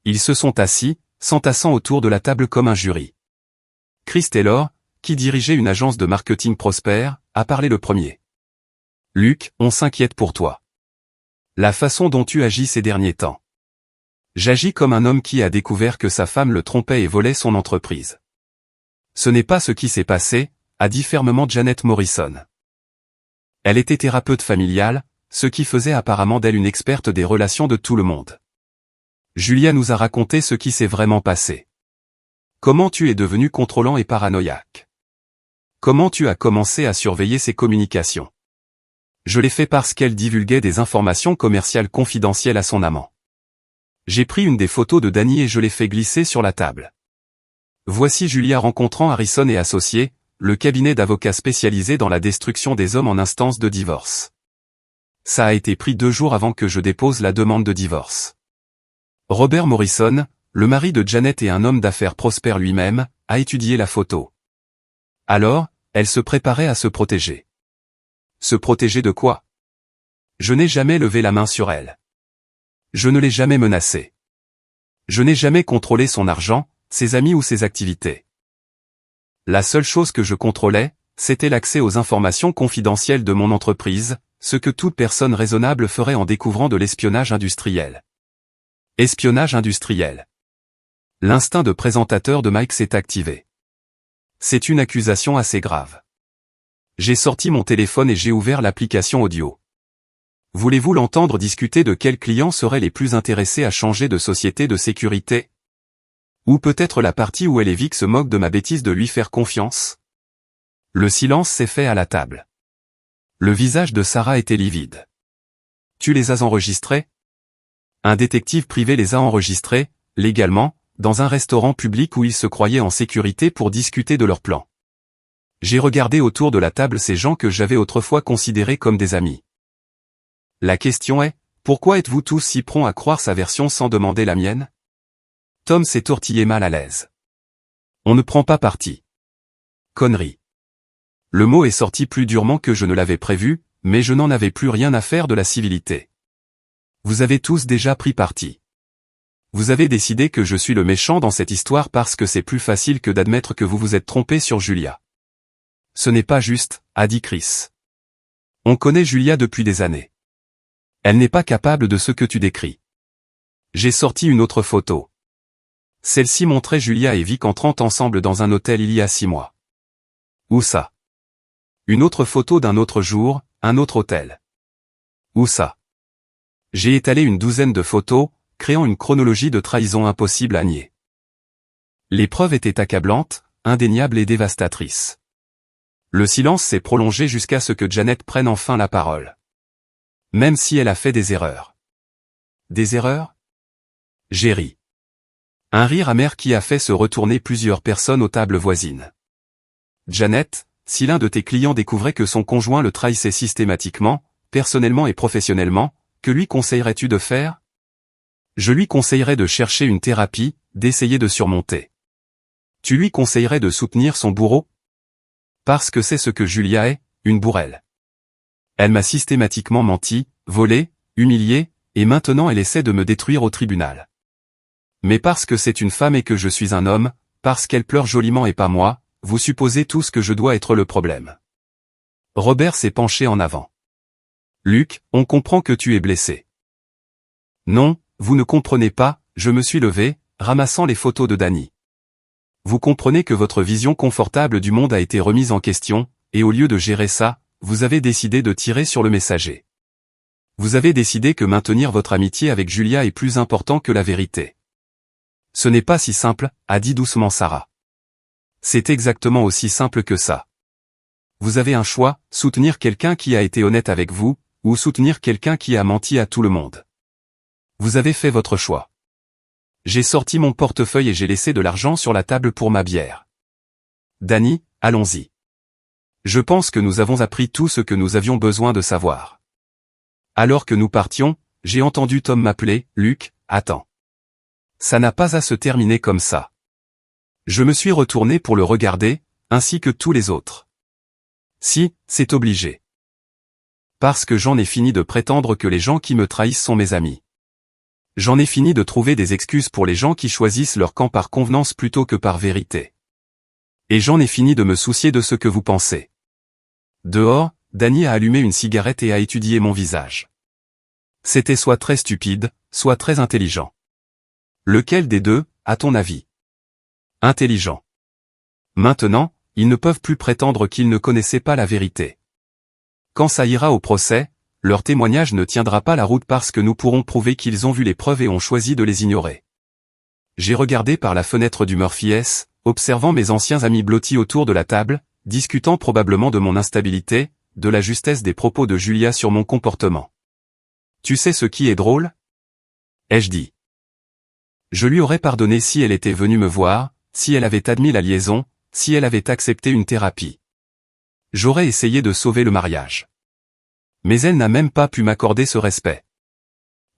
Ils se sont assis, s'entassant autour de la table comme un jury. Chris Taylor, qui dirigeait une agence de marketing prospère, a parlé le premier. Luke, on s'inquiète pour toi. La façon dont tu agis ces derniers temps. J'agis comme un homme qui a découvert que sa femme le trompait et volait son entreprise. Ce n'est pas ce qui s'est passé, a dit fermement Janet Morrison. Elle était thérapeute familiale, ce qui faisait apparemment d'elle une experte des relations de tout le monde. Julia nous a raconté ce qui s'est vraiment passé. Comment tu es devenu contrôlant et paranoïaque. Comment tu as commencé à surveiller ses communications. Je l'ai fait parce qu'elle divulguait des informations commerciales confidentielles à son amant. J'ai pris une des photos de Danny et je l'ai fait glisser sur la table. Voici Julia rencontrant Harrison et Associés, le cabinet d'avocats spécialisé dans la destruction des hommes en instance de divorce. Ça a été pris 2 jours avant que je dépose la demande de divorce. Robert Morrison, le mari de Janet et un homme d'affaires prospère lui-même, a étudié la photo. Alors, elle se préparait à se protéger. Se protéger de quoi? Je n'ai jamais levé la main sur elle. Je ne l'ai jamais menacée. Je n'ai jamais contrôlé son argent, ses amis ou ses activités. La seule chose que je contrôlais, c'était l'accès aux informations confidentielles de mon entreprise, ce que toute personne raisonnable ferait en découvrant de l'espionnage industriel. Espionnage industriel. L'instinct de présentateur de Mike s'est activé. C'est une accusation assez grave. J'ai sorti mon téléphone et j'ai ouvert l'application audio. Voulez-vous l'entendre discuter de quels clients seraient les plus intéressés à changer de société de sécurité? Ou peut-être la partie où Elevik se moque de ma bêtise de lui faire confiance? Le silence s'est fait à la table. Le visage de Sarah était livide. Tu les as enregistrés? Un détective privé les a enregistrés, légalement, dans un restaurant public où ils se croyaient en sécurité pour discuter de leurs plans. J'ai regardé autour de la table ces gens que j'avais autrefois considérés comme des amis. La question est, pourquoi êtes-vous tous si prompts à croire sa version sans demander la mienne? Tom s'est tortillé mal à l'aise. On ne prend pas parti. Connerie. Le mot est sorti plus durement que je ne l'avais prévu, mais je n'en avais plus rien à faire de la civilité. Vous avez tous déjà pris parti. Vous avez décidé que je suis le méchant dans cette histoire parce que c'est plus facile que d'admettre que vous vous êtes trompé sur Julia. Ce n'est pas juste, a dit Chris. On connaît Julia depuis des années. Elle n'est pas capable de ce que tu décris. J'ai sorti une autre photo. Celle-ci montrait Julia et Vic entrant ensemble dans un hôtel il y a 6 mois. Où ça? Une autre photo d'un autre jour, un autre hôtel. Où ça? J'ai étalé une douzaine de photos, créant une chronologie de trahison impossible à nier. Les preuves étaient accablantes, indéniables et dévastatrices. Le silence s'est prolongé jusqu'à ce que Janet prenne enfin la parole. Même si elle a fait des erreurs. Des erreurs? J'ai ri. Un rire amer qui a fait se retourner plusieurs personnes aux tables voisines. Janet, si l'un de tes clients découvrait que son conjoint le trahissait systématiquement, personnellement et professionnellement, que lui conseillerais-tu de faire? Je lui conseillerais de chercher une thérapie, d'essayer de surmonter. Tu lui conseillerais de soutenir son bourreau? Parce que c'est ce que Julia est, une bourrelle. Elle m'a systématiquement menti, volé, humilié, et maintenant elle essaie de me détruire au tribunal. Mais parce que c'est une femme et que je suis un homme, parce qu'elle pleure joliment et pas moi, vous supposez tous que je dois être le problème. Robert s'est penché en avant. Luc, on comprend que tu es blessé. Non, vous ne comprenez pas, je me suis levé, ramassant les photos de Danny. Vous comprenez que votre vision confortable du monde a été remise en question, et au lieu de gérer ça, vous avez décidé de tirer sur le messager. Vous avez décidé que maintenir votre amitié avec Julia est plus important que la vérité. Ce n'est pas si simple, a dit doucement Sarah. C'est exactement aussi simple que ça. Vous avez un choix, soutenir quelqu'un qui a été honnête avec vous, ou soutenir quelqu'un qui a menti à tout le monde. Vous avez fait votre choix. J'ai sorti mon portefeuille et j'ai laissé de l'argent sur la table pour ma bière. Danny, allons-y. Je pense que nous avons appris tout ce que nous avions besoin de savoir. Alors que nous partions, j'ai entendu Tom m'appeler, Luc, attends. Ça n'a pas à se terminer comme ça. Je me suis retourné pour le regarder, ainsi que tous les autres. Si, c'est obligé. Parce que j'en ai fini de prétendre que les gens qui me trahissent sont mes amis. J'en ai fini de trouver des excuses pour les gens qui choisissent leur camp par convenance plutôt que par vérité. Et j'en ai fini de me soucier de ce que vous pensez. Dehors, Danny a allumé une cigarette et a étudié mon visage. C'était soit très stupide, soit très intelligent. Lequel des deux, à ton avis? Intelligent. Maintenant, ils ne peuvent plus prétendre qu'ils ne connaissaient pas la vérité. Quand ça ira au procès, leur témoignage ne tiendra pas la route parce que nous pourrons prouver qu'ils ont vu les preuves et ont choisi de les ignorer. J'ai regardé par la fenêtre du Murphy S, observant mes anciens amis blottis autour de la table, discutant probablement de mon instabilité, de la justesse des propos de Julia sur mon comportement. Tu sais ce qui est drôle? Ai-je dit. Je lui aurais pardonné si elle était venue me voir, si elle avait admis la liaison, si elle avait accepté une thérapie. J'aurais essayé de sauver le mariage. Mais elle n'a même pas pu m'accorder ce respect.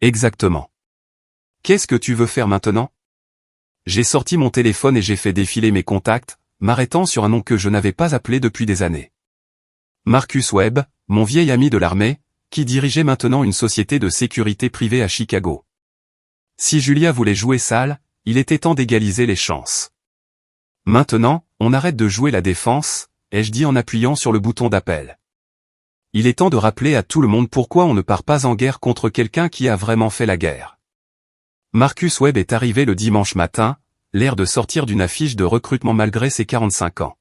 Exactement. Qu'est-ce que tu veux faire maintenant? J'ai sorti mon téléphone et j'ai fait défiler mes contacts, m'arrêtant sur un nom que je n'avais pas appelé depuis des années. Marcus Webb, mon vieil ami de l'armée, qui dirigeait maintenant une société de sécurité privée à Chicago. Si Julia voulait jouer sale, il était temps d'égaliser les chances. Maintenant, on arrête de jouer la défense, ai-je dit en appuyant sur le bouton d'appel. Il est temps de rappeler à tout le monde pourquoi on ne part pas en guerre contre quelqu'un qui a vraiment fait la guerre. Marcus Webb est arrivé le dimanche matin, l'air de sortir d'une affiche de recrutement malgré ses 45 ans.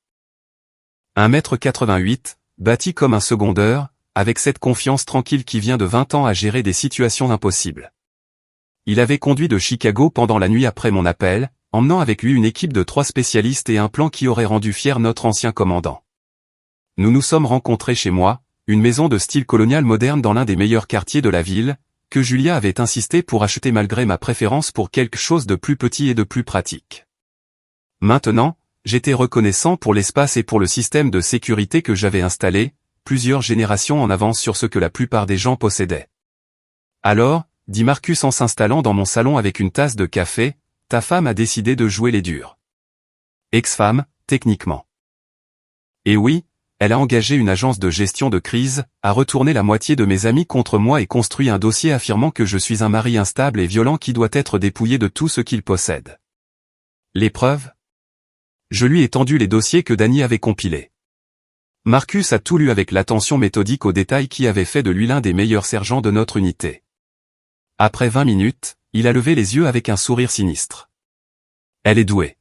1,88 m, bâti comme un secondeur, avec cette confiance tranquille qui vient de 20 ans à gérer des situations impossibles. Il avait conduit de Chicago pendant la nuit après mon appel, emmenant avec lui une équipe de 3 spécialistes et un plan qui aurait rendu fier notre ancien commandant. Nous nous sommes rencontrés chez moi, une maison de style colonial moderne dans l'un des meilleurs quartiers de la ville, que Julia avait insisté pour acheter malgré ma préférence pour quelque chose de plus petit et de plus pratique. Maintenant, j'étais reconnaissant pour l'espace et pour le système de sécurité que j'avais installé, plusieurs générations en avance sur ce que la plupart des gens possédaient. Alors, dit Marcus en s'installant dans mon salon avec une tasse de café, ta femme a décidé de jouer les durs. Ex-femme, techniquement. Et oui, elle a engagé une agence de gestion de crise, a retourné la moitié de mes amis contre moi et construit un dossier affirmant que je suis un mari instable et violent qui doit être dépouillé de tout ce qu'il possède. Les preuves? Je lui ai tendu les dossiers que Danny avait compilés. Marcus a tout lu avec l'attention méthodique aux détails qui avait fait de lui l'un des meilleurs sergents de notre unité. Après 20 minutes, il a levé les yeux avec un sourire sinistre. Elle est douée.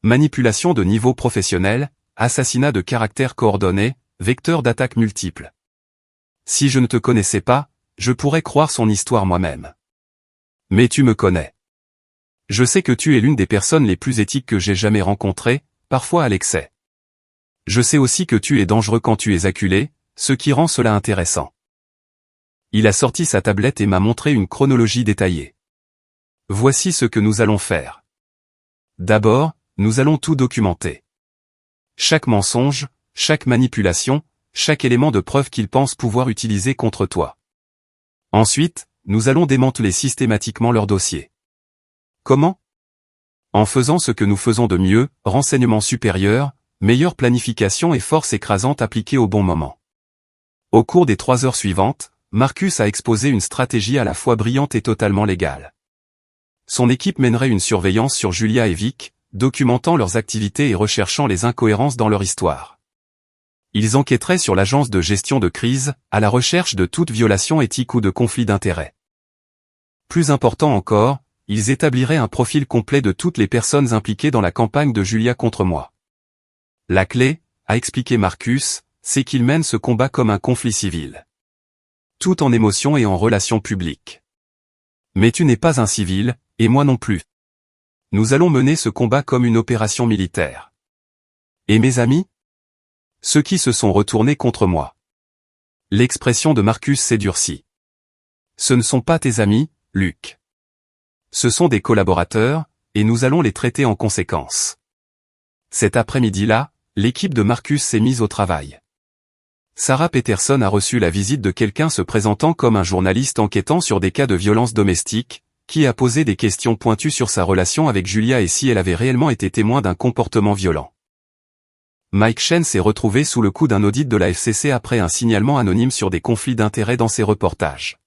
Manipulation de niveau professionnel, assassinat de caractère coordonné, vecteur d'attaque multiples. Si je ne te connaissais pas, je pourrais croire son histoire moi-même. Mais tu me connais. Je sais que tu es l'une des personnes les plus éthiques que j'ai jamais rencontrées, parfois à l'excès. Je sais aussi que tu es dangereux quand tu es acculé, ce qui rend cela intéressant. Il a sorti sa tablette et m'a montré une chronologie détaillée. Voici ce que nous allons faire. D'abord, nous allons tout documenter. Chaque mensonge, chaque manipulation, chaque élément de preuve qu'ils pensent pouvoir utiliser contre toi. Ensuite, nous allons démanteler systématiquement leur dossier. Comment? En faisant ce que nous faisons de mieux, renseignement supérieur, meilleure planification et force écrasante appliquée au bon moment. Au cours des 3 heures suivantes, Marcus a exposé une stratégie à la fois brillante et totalement légale. Son équipe mènerait une surveillance sur Julia et Vic, documentant leurs activités et recherchant les incohérences dans leur histoire. Ils enquêteraient sur l'agence de gestion de crise, à la recherche de toute violation éthique ou de conflit d'intérêts. Plus important encore, ils établiraient un profil complet de toutes les personnes impliquées dans la campagne de Julia contre moi. La clé, a expliqué Marcus, c'est qu'ils mènent ce combat comme un conflit civil. Tout en émotion et en relations publiques. Mais tu n'es pas un civil, et moi non plus. Nous allons mener ce combat comme une opération militaire. Et mes amis? Ceux qui se sont retournés contre moi. L'expression de Marcus s'est durcie. Ce ne sont pas tes amis, Luc. Ce sont des collaborateurs, et nous allons les traiter en conséquence. Cet après-midi-là, l'équipe de Marcus s'est mise au travail. Sarah Peterson a reçu la visite de quelqu'un se présentant comme un journaliste enquêtant sur des cas de violence domestique, qui a posé des questions pointues sur sa relation avec Julia et si elle avait réellement été témoin d'un comportement violent. Mike Chen s'est retrouvé sous le coup d'un audit de la FCC après un signalement anonyme sur des conflits d'intérêts dans ses reportages.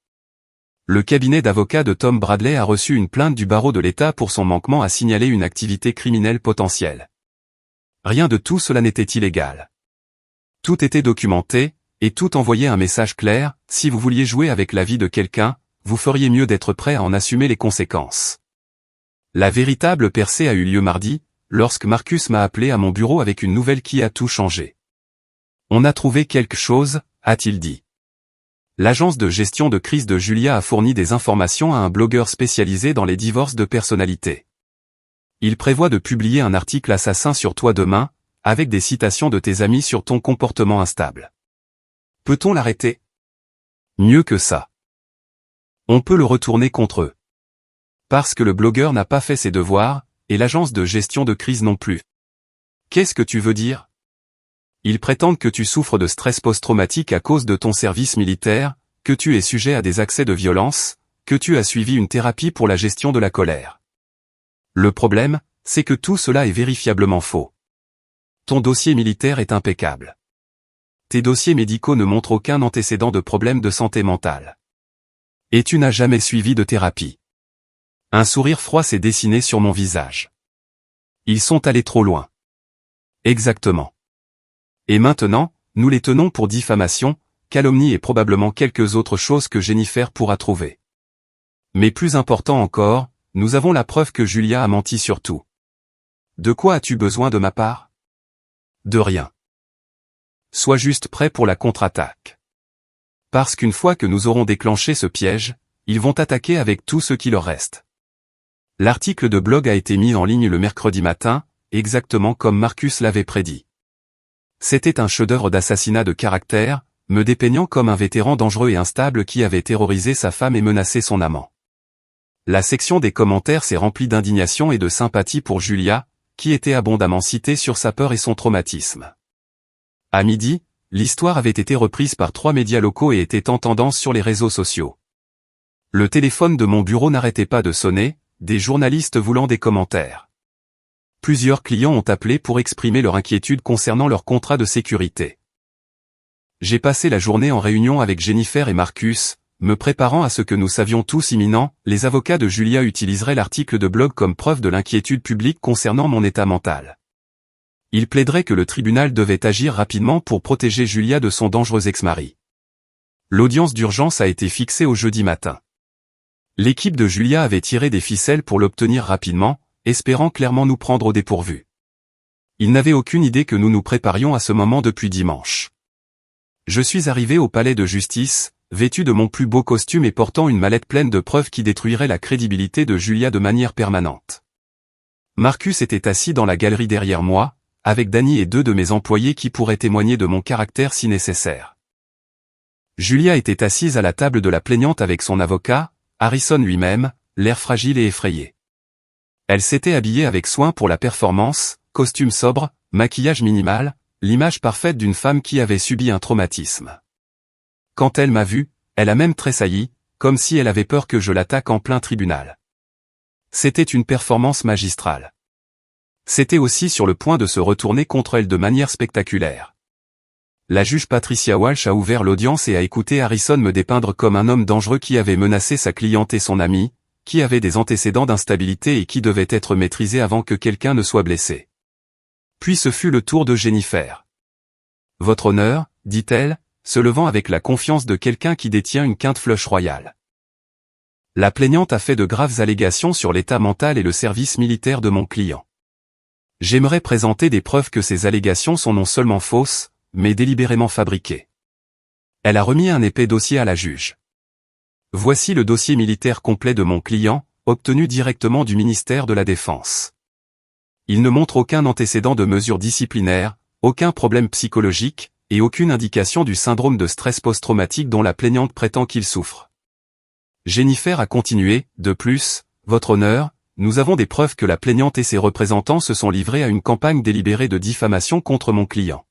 Le cabinet d'avocats de Tom Bradley a reçu une plainte du barreau de l'État pour son manquement à signaler une activité criminelle potentielle. Rien de tout cela n'était illégal. Tout était documenté, et tout envoyait un message clair: si vous vouliez jouer avec la vie de quelqu'un, vous feriez mieux d'être prêt à en assumer les conséquences. La véritable percée a eu lieu mardi, lorsque Marcus m'a appelé à mon bureau avec une nouvelle qui a tout changé. On a trouvé quelque chose, a-t-il dit. L'agence de gestion de crise de Julia a fourni des informations à un blogueur spécialisé dans les divorces de personnalité. Il prévoit de publier un article assassin sur toi demain, avec des citations de tes amis sur ton comportement instable. Peut-on l'arrêter? Mieux que ça. On peut le retourner contre eux. Parce que le blogueur n'a pas fait ses devoirs, et l'agence de gestion de crise non plus. Qu'est-ce que tu veux dire? Ils prétendent que tu souffres de stress post-traumatique à cause de ton service militaire, que tu es sujet à des accès de violence, que tu as suivi une thérapie pour la gestion de la colère. Le problème, c'est que tout cela est vérifiablement faux. Ton dossier militaire est impeccable. Tes dossiers médicaux ne montrent aucun antécédent de problème de santé mentale. Et tu n'as jamais suivi de thérapie. Un sourire froid s'est dessiné sur mon visage. Ils sont allés trop loin. Exactement. Et maintenant, nous les tenons pour diffamation, calomnie et probablement quelques autres choses que Jennifer pourra trouver. Mais plus important encore, nous avons la preuve que Julia a menti sur tout. De quoi as-tu besoin de ma part? De rien. Sois juste prêt pour la contre-attaque. Parce qu'une fois que nous aurons déclenché ce piège, ils vont attaquer avec tout ce qui leur reste. L'article de blog a été mis en ligne le mercredi matin, exactement comme Marcus l'avait prédit. C'était un chef-d'œuvre d'assassinat de caractère, me dépeignant comme un vétéran dangereux et instable qui avait terrorisé sa femme et menacé son amant. La section des commentaires s'est remplie d'indignation et de sympathie pour Julia, qui était abondamment citée sur sa peur et son traumatisme. À midi, l'histoire avait été reprise par 3 médias locaux et était en tendance sur les réseaux sociaux. Le téléphone de mon bureau n'arrêtait pas de sonner, des journalistes voulant des commentaires. Plusieurs clients ont appelé pour exprimer leur inquiétude concernant leur contrat de sécurité. J'ai passé la journée en réunion avec Jennifer et Marcus, me préparant à ce que nous savions tous imminent, les avocats de Julia utiliseraient l'article de blog comme preuve de l'inquiétude publique concernant mon état mental. Ils plaideraient que le tribunal devait agir rapidement pour protéger Julia de son dangereux ex-mari. L'audience d'urgence a été fixée au jeudi matin. L'équipe de Julia avait tiré des ficelles pour l'obtenir rapidement, espérant clairement nous prendre au dépourvu. Ils n'avaient aucune idée que nous nous préparions à ce moment depuis dimanche. Je suis arrivé au palais de justice, vêtu de mon plus beau costume et portant une mallette pleine de preuves qui détruiraient la crédibilité de Julia de manière permanente. Marcus était assis dans la galerie derrière moi, avec Danny et 2 de mes employés qui pourraient témoigner de mon caractère si nécessaire. Julia était assise à la table de la plaignante avec son avocat, Harrison lui-même, l'air fragile et effrayé. Elle s'était habillée avec soin pour la performance, costume sobre, maquillage minimal, l'image parfaite d'une femme qui avait subi un traumatisme. Quand elle m'a vu, elle a même tressailli, comme si elle avait peur que je l'attaque en plein tribunal. C'était une performance magistrale. C'était aussi sur le point de se retourner contre elle de manière spectaculaire. La juge Patricia Walsh a ouvert l'audience et a écouté Harrison me dépeindre comme un homme dangereux qui avait menacé sa cliente et son ami, qui avait des antécédents d'instabilité et qui devait être maîtrisé avant que quelqu'un ne soit blessé. Puis ce fut le tour de Jennifer. « Votre honneur, dit-elle, se levant avec la confiance de quelqu'un qui détient une quinte flush royale. La plaignante a fait de graves allégations sur l'état mental et le service militaire de mon client. J'aimerais présenter des preuves que ces allégations sont non seulement fausses, mais délibérément fabriquées. » Elle a remis un épais dossier à la juge. Voici le dossier militaire complet de mon client, obtenu directement du ministère de la Défense. Il ne montre aucun antécédent de mesures disciplinaires, aucun problème psychologique, et aucune indication du syndrome de stress post-traumatique dont la plaignante prétend qu'il souffre. Jennifer a continué, de plus, votre honneur, nous avons des preuves que la plaignante et ses représentants se sont livrés à une campagne délibérée de diffamation contre mon client.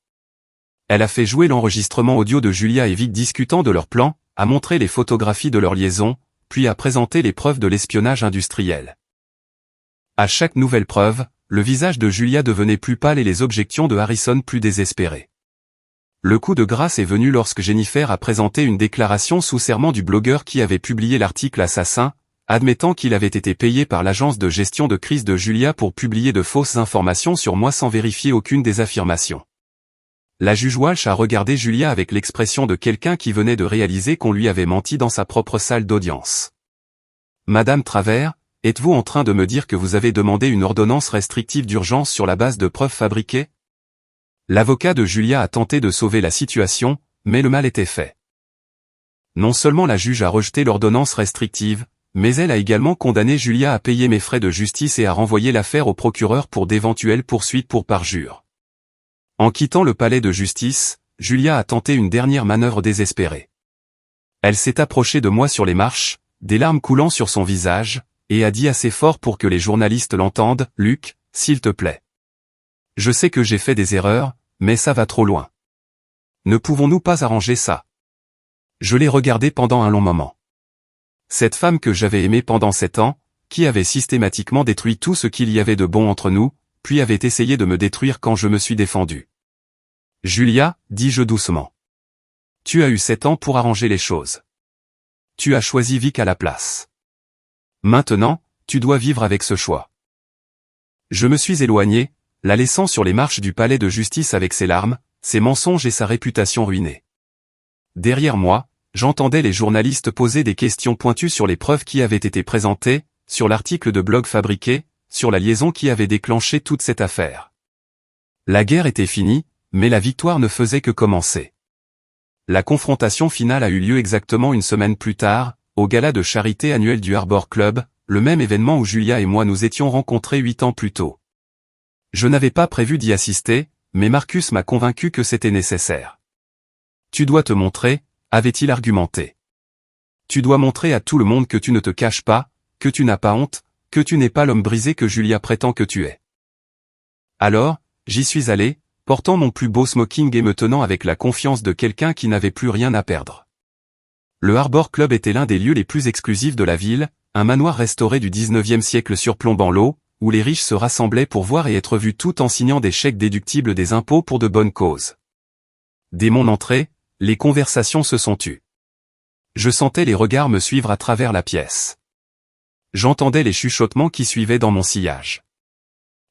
Elle a fait jouer l'enregistrement audio de Julia et Vic discutant de leur plan, a montré les photographies de leur liaison, puis a présenté les preuves de l'espionnage industriel. À chaque nouvelle preuve, le visage de Julia devenait plus pâle et les objections de Harrison plus désespérées. Le coup de grâce est venu lorsque Jennifer a présenté une déclaration sous serment du blogueur qui avait publié l'article assassin, admettant qu'il avait été payé par l'agence de gestion de crise de Julia pour publier de fausses informations sur moi sans vérifier aucune des affirmations. La juge Walsh a regardé Julia avec l'expression de quelqu'un qui venait de réaliser qu'on lui avait menti dans sa propre salle d'audience. « Madame Travers, êtes-vous en train de me dire que vous avez demandé une ordonnance restrictive d'urgence sur la base de preuves fabriquées ?» L'avocat de Julia a tenté de sauver la situation, mais le mal était fait. Non seulement la juge a rejeté l'ordonnance restrictive, mais elle a également condamné Julia à payer mes frais de justice et à renvoyer l'affaire au procureur pour d'éventuelles poursuites pour parjure. En quittant le palais de justice, Julia a tenté une dernière manœuvre désespérée. Elle s'est approchée de moi sur les marches, des larmes coulant sur son visage, et a dit assez fort pour que les journalistes l'entendent, « Luc, s'il te plaît. Je sais que j'ai fait des erreurs, mais ça va trop loin. Ne pouvons-nous pas arranger ça ?» Je l'ai regardée pendant un long moment. Cette femme que j'avais aimée pendant 7 ans, qui avait systématiquement détruit tout ce qu'il y avait de bon entre nous, puis avait essayé de me détruire quand je me suis défendu. « Julia, dis-je doucement. Tu as eu 7 ans pour arranger les choses. Tu as choisi Vic à la place. Maintenant, tu dois vivre avec ce choix. » Je me suis éloigné, la laissant sur les marches du palais de justice avec ses larmes, ses mensonges et sa réputation ruinée. Derrière moi, j'entendais les journalistes poser des questions pointues sur les preuves qui avaient été présentées, sur l'article de blog fabriqué, sur la liaison qui avait déclenché toute cette affaire. La guerre était finie, mais la victoire ne faisait que commencer. La confrontation finale a eu lieu exactement une semaine plus tard, au gala de charité annuel du Harbor Club, le même événement où Julia et moi nous étions rencontrés 8 ans plus tôt. Je n'avais pas prévu d'y assister, mais Marcus m'a convaincu que c'était nécessaire. « Tu dois te montrer », avait-il argumenté. « Tu dois montrer à tout le monde que tu ne te caches pas, que tu n'as pas honte, que tu n'es pas l'homme brisé que Julia prétend que tu es. » Alors, j'y suis allé, portant mon plus beau smoking et me tenant avec la confiance de quelqu'un qui n'avait plus rien à perdre. Le Harbor Club était l'un des lieux les plus exclusifs de la ville, un manoir restauré du 19e siècle surplombant l'eau, où les riches se rassemblaient pour voir et être vus tout en signant des chèques déductibles des impôts pour de bonnes causes. Dès mon entrée, les conversations se sont tues. Je sentais les regards me suivre à travers la pièce. J'entendais les chuchotements qui suivaient dans mon sillage.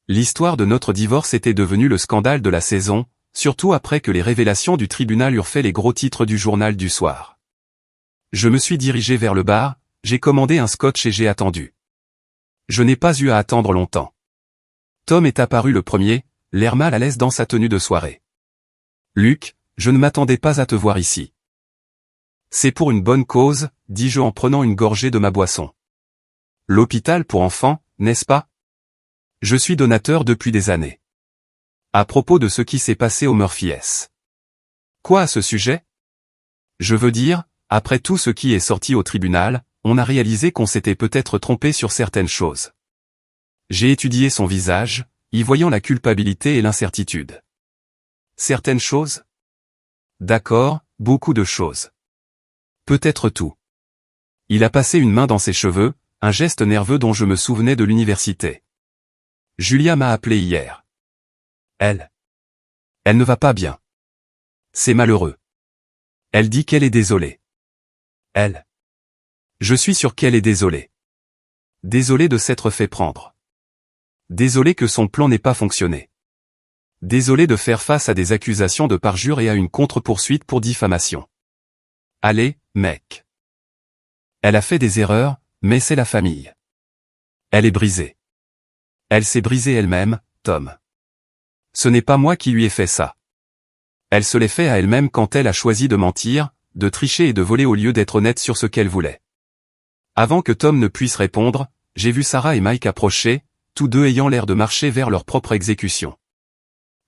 L'histoire de notre divorce était devenue le scandale de la saison, surtout après que les révélations du tribunal eurent fait les gros titres du journal du soir. Je me suis dirigé vers le bar, j'ai commandé un scotch et j'ai attendu. Je n'ai pas eu à attendre longtemps. Tom est apparu le premier, l'air mal à l'aise dans sa tenue de soirée. « Luc, je ne m'attendais pas à te voir ici. »« C'est pour une bonne cause, » dis-je en prenant une gorgée de ma boisson. « L'hôpital pour enfants, n'est-ce pas ? Je suis donateur depuis des années. » À propos de ce qui s'est passé au Murphy S. Quoi à ce sujet ? Je veux dire, après tout ce qui est sorti au tribunal, on a réalisé qu'on s'était peut-être trompé sur certaines choses. J'ai étudié son visage, y voyant la culpabilité et l'incertitude. Certaines choses ? D'accord, beaucoup de choses. Peut-être tout. Il a passé une main dans ses cheveux, un geste nerveux dont je me souvenais de l'université. Julia m'a appelé hier. Elle ne va pas bien. C'est malheureux. Elle dit qu'elle est désolée. Je suis sûr qu'elle est désolée. Désolée de s'être fait prendre. Désolée que son plan n'ait pas fonctionné. Désolée de faire face à des accusations de parjure et à une contre-poursuite pour diffamation. Allez, mec. Elle a fait des erreurs, mais c'est la famille. Elle est brisée. Elle s'est brisée elle-même, Tom. Ce n'est pas moi qui lui ai fait ça. Elle se l'est fait à elle-même quand elle a choisi de mentir, de tricher et de voler au lieu d'être honnête sur ce qu'elle voulait. Avant que Tom ne puisse répondre, j'ai vu Sarah et Mike approcher, tous deux ayant l'air de marcher vers leur propre exécution.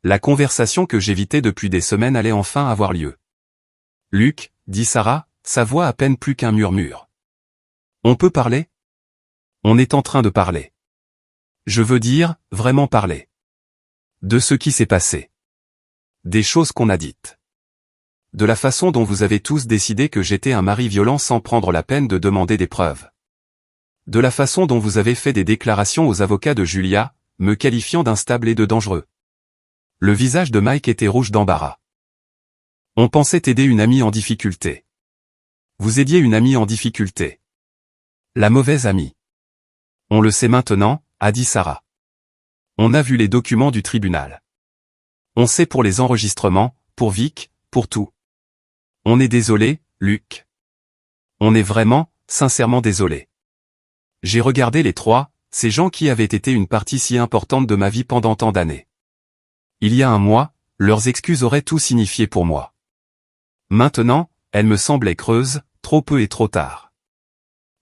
La conversation que j'évitais depuis des semaines allait enfin avoir lieu. « Luc », dit Sarah, sa voix à peine plus qu'un murmure. « On peut parler ? On est en train de parler. Je veux dire, vraiment parler. De ce qui s'est passé. Des choses qu'on a dites. De la façon dont vous avez tous décidé que j'étais un mari violent sans prendre la peine de demander des preuves. De la façon dont vous avez fait des déclarations aux avocats de Julia, me qualifiant d'instable et de dangereux. » Le visage de Mike était rouge d'embarras. On pensait aider une amie en difficulté. Vous aidiez une amie en difficulté. La mauvaise amie. On le sait maintenant, a dit Sarah. On a vu les documents du tribunal. On sait pour les enregistrements, pour Vic, pour tout. On est désolé, Luc. On est vraiment, sincèrement désolé. J'ai regardé les trois, ces gens qui avaient été une partie si importante de ma vie pendant tant d'années. Il y a un mois, leurs excuses auraient tout signifié pour moi. Maintenant, elles me semblaient creuses, trop peu et trop tard.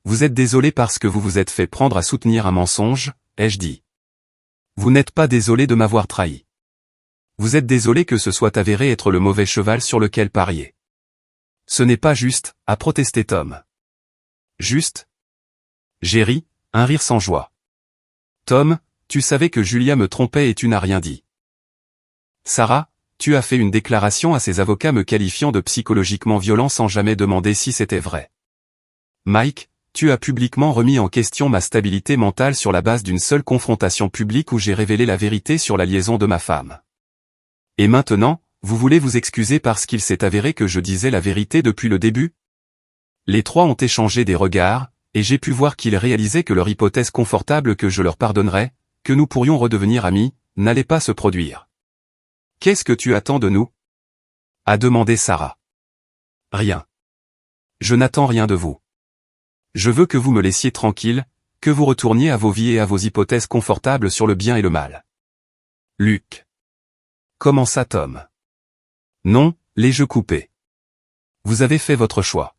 Vous êtes désolé parce que vous vous êtes fait prendre à soutenir un mensonge, ai-je dit. Vous n'êtes pas désolé de m'avoir trahi. Vous êtes désolé que ce soit avéré être le mauvais cheval sur lequel parier. Ce n'est pas juste, a protesté Tom. Juste ? J'ai ri, un rire sans joie. Tom, tu savais que Julia me trompait et tu n'as rien dit. Sarah, tu as fait une déclaration à ses avocats me qualifiant de psychologiquement violent sans jamais demander si c'était vrai. Mike, tu as publiquement remis en question ma stabilité mentale sur la base d'une seule confrontation publique où j'ai révélé la vérité sur la liaison de ma femme. Et maintenant, vous voulez vous excuser parce qu'il s'est avéré que je disais la vérité depuis le début ? Les trois ont échangé des regards, et j'ai pu voir qu'ils réalisaient que leur hypothèse confortable que je leur pardonnerais, que nous pourrions redevenir amis, n'allait pas se produire. Qu'est-ce que tu attends de nous ? A demandé Sarah. Rien. Je n'attends rien de vous. Je veux que vous me laissiez tranquille, que vous retourniez à vos vies et à vos hypothèses confortables sur le bien et le mal. Luc. Commença Tom. Non, les jeux coupés. Vous avez fait votre choix.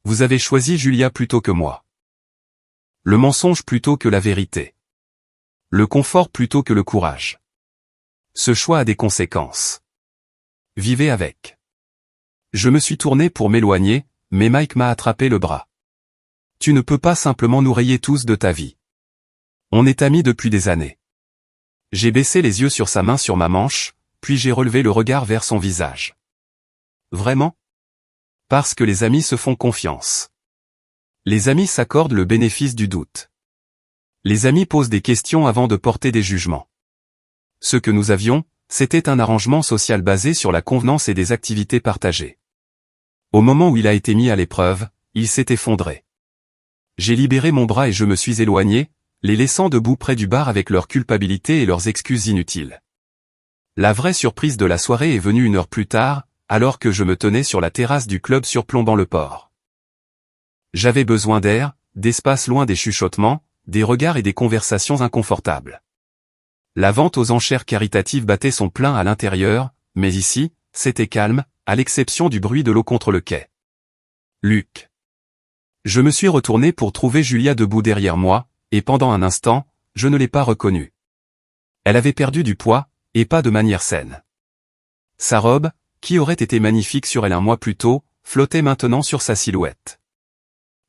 Vous avez choisi Julia plutôt que moi. Le mensonge plutôt que la vérité. Le confort plutôt que le courage. Ce choix a des conséquences. Vivez avec. Je me suis tourné pour m'éloigner, mais Mike m'a attrapé le bras. Tu ne peux pas simplement nous rayer tous de ta vie. On est amis depuis des années. J'ai baissé les yeux sur sa main sur ma manche, puis j'ai relevé le regard vers son visage. Vraiment ? Parce que les amis se font confiance. Les amis s'accordent le bénéfice du doute. Les amis posent des questions avant de porter des jugements. Ce que nous avions, c'était un arrangement social basé sur la convenance et des activités partagées. Au moment où il a été mis à l'épreuve, il s'est effondré. J'ai libéré mon bras et je me suis éloigné, les laissant debout près du bar avec leur culpabilité et leurs excuses inutiles. La vraie surprise de la soirée est venue 1 heure plus tard, alors que je me tenais sur la terrasse du club surplombant le port. J'avais besoin d'air, d'espace loin des chuchotements, des regards et des conversations inconfortables. La vente aux enchères caritatives battait son plein à l'intérieur, mais ici, c'était calme, à l'exception du bruit de l'eau contre le quai. Luc. Je me suis retourné pour trouver Julia debout derrière moi, et pendant un instant, je ne l'ai pas reconnue. Elle avait perdu du poids, et pas de manière saine. Sa robe, qui aurait été magnifique sur elle un mois plus tôt, flottait maintenant sur sa silhouette.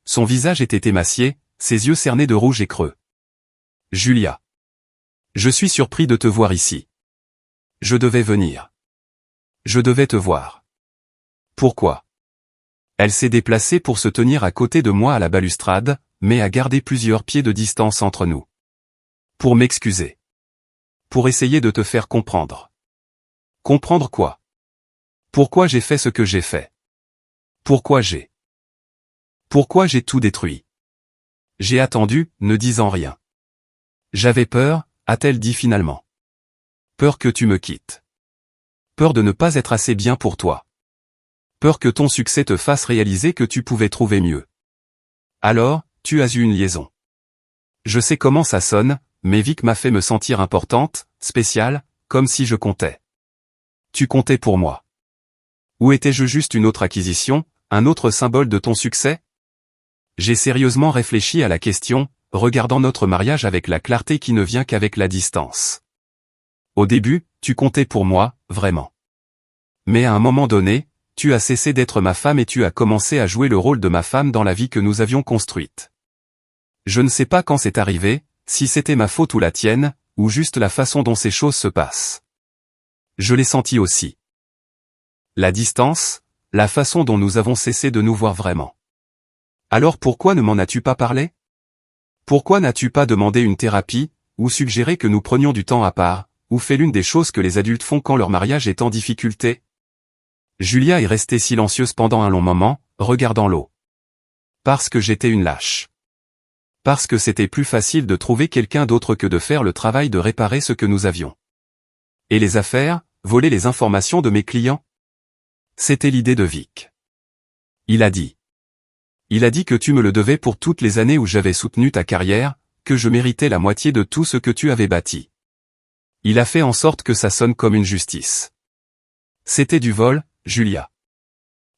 Son visage était émacié, ses yeux cernés de rouge et creux. Julia. Je suis surpris de te voir ici. Je devais venir. Je devais te voir. Pourquoi ? Elle s'est déplacée pour se tenir à côté de moi à la balustrade, mais a gardé plusieurs pieds de distance entre nous. Pour m'excuser. pour essayer de te faire comprendre. Comprendre quoi? Pourquoi j'ai fait ce que j'ai fait? Pourquoi j'ai tout détruit? J'ai attendu, ne disant rien. J'avais peur, a-t-elle dit finalement. Peur que tu me quittes. Peur de ne pas être assez bien pour toi. Peur que ton succès te fasse réaliser que tu pouvais trouver mieux. Alors, tu as eu une liaison. Je sais comment ça sonne, mais Vic m'a fait me sentir importante, spéciale, comme si je comptais. Tu comptais pour moi. Ou étais-je juste une autre acquisition, un autre symbole de ton succès? J'ai sérieusement réfléchi à la question, regardant notre mariage avec la clarté qui ne vient qu'avec la distance. Au début, tu comptais pour moi, vraiment. Mais à un moment donné, tu as cessé d'être ma femme et tu as commencé à jouer le rôle de ma femme dans la vie que nous avions construite. Je ne sais pas quand c'est arrivé, si c'était ma faute ou la tienne, ou juste la façon dont ces choses se passent. Je l'ai senti aussi. La distance, la façon dont nous avons cessé de nous voir vraiment. Alors pourquoi ne m'en as-tu pas parlé? Pourquoi n'as-tu pas demandé une thérapie, ou suggéré que nous prenions du temps à part, ou fait l'une des choses que les adultes font quand leur mariage est en difficulté? Julia est restée silencieuse pendant un long moment, regardant l'eau. Parce que j'étais une lâche. Parce que c'était plus facile de trouver quelqu'un d'autre que de faire le travail de réparer ce que nous avions. Et les affaires, voler les informations de mes clients? C'était l'idée de Vic. Il a dit que tu me le devais pour toutes les années où j'avais soutenu ta carrière, que je méritais la moitié de tout ce que tu avais bâti. Il a fait en sorte que ça sonne comme une justice. C'était du vol, Julia.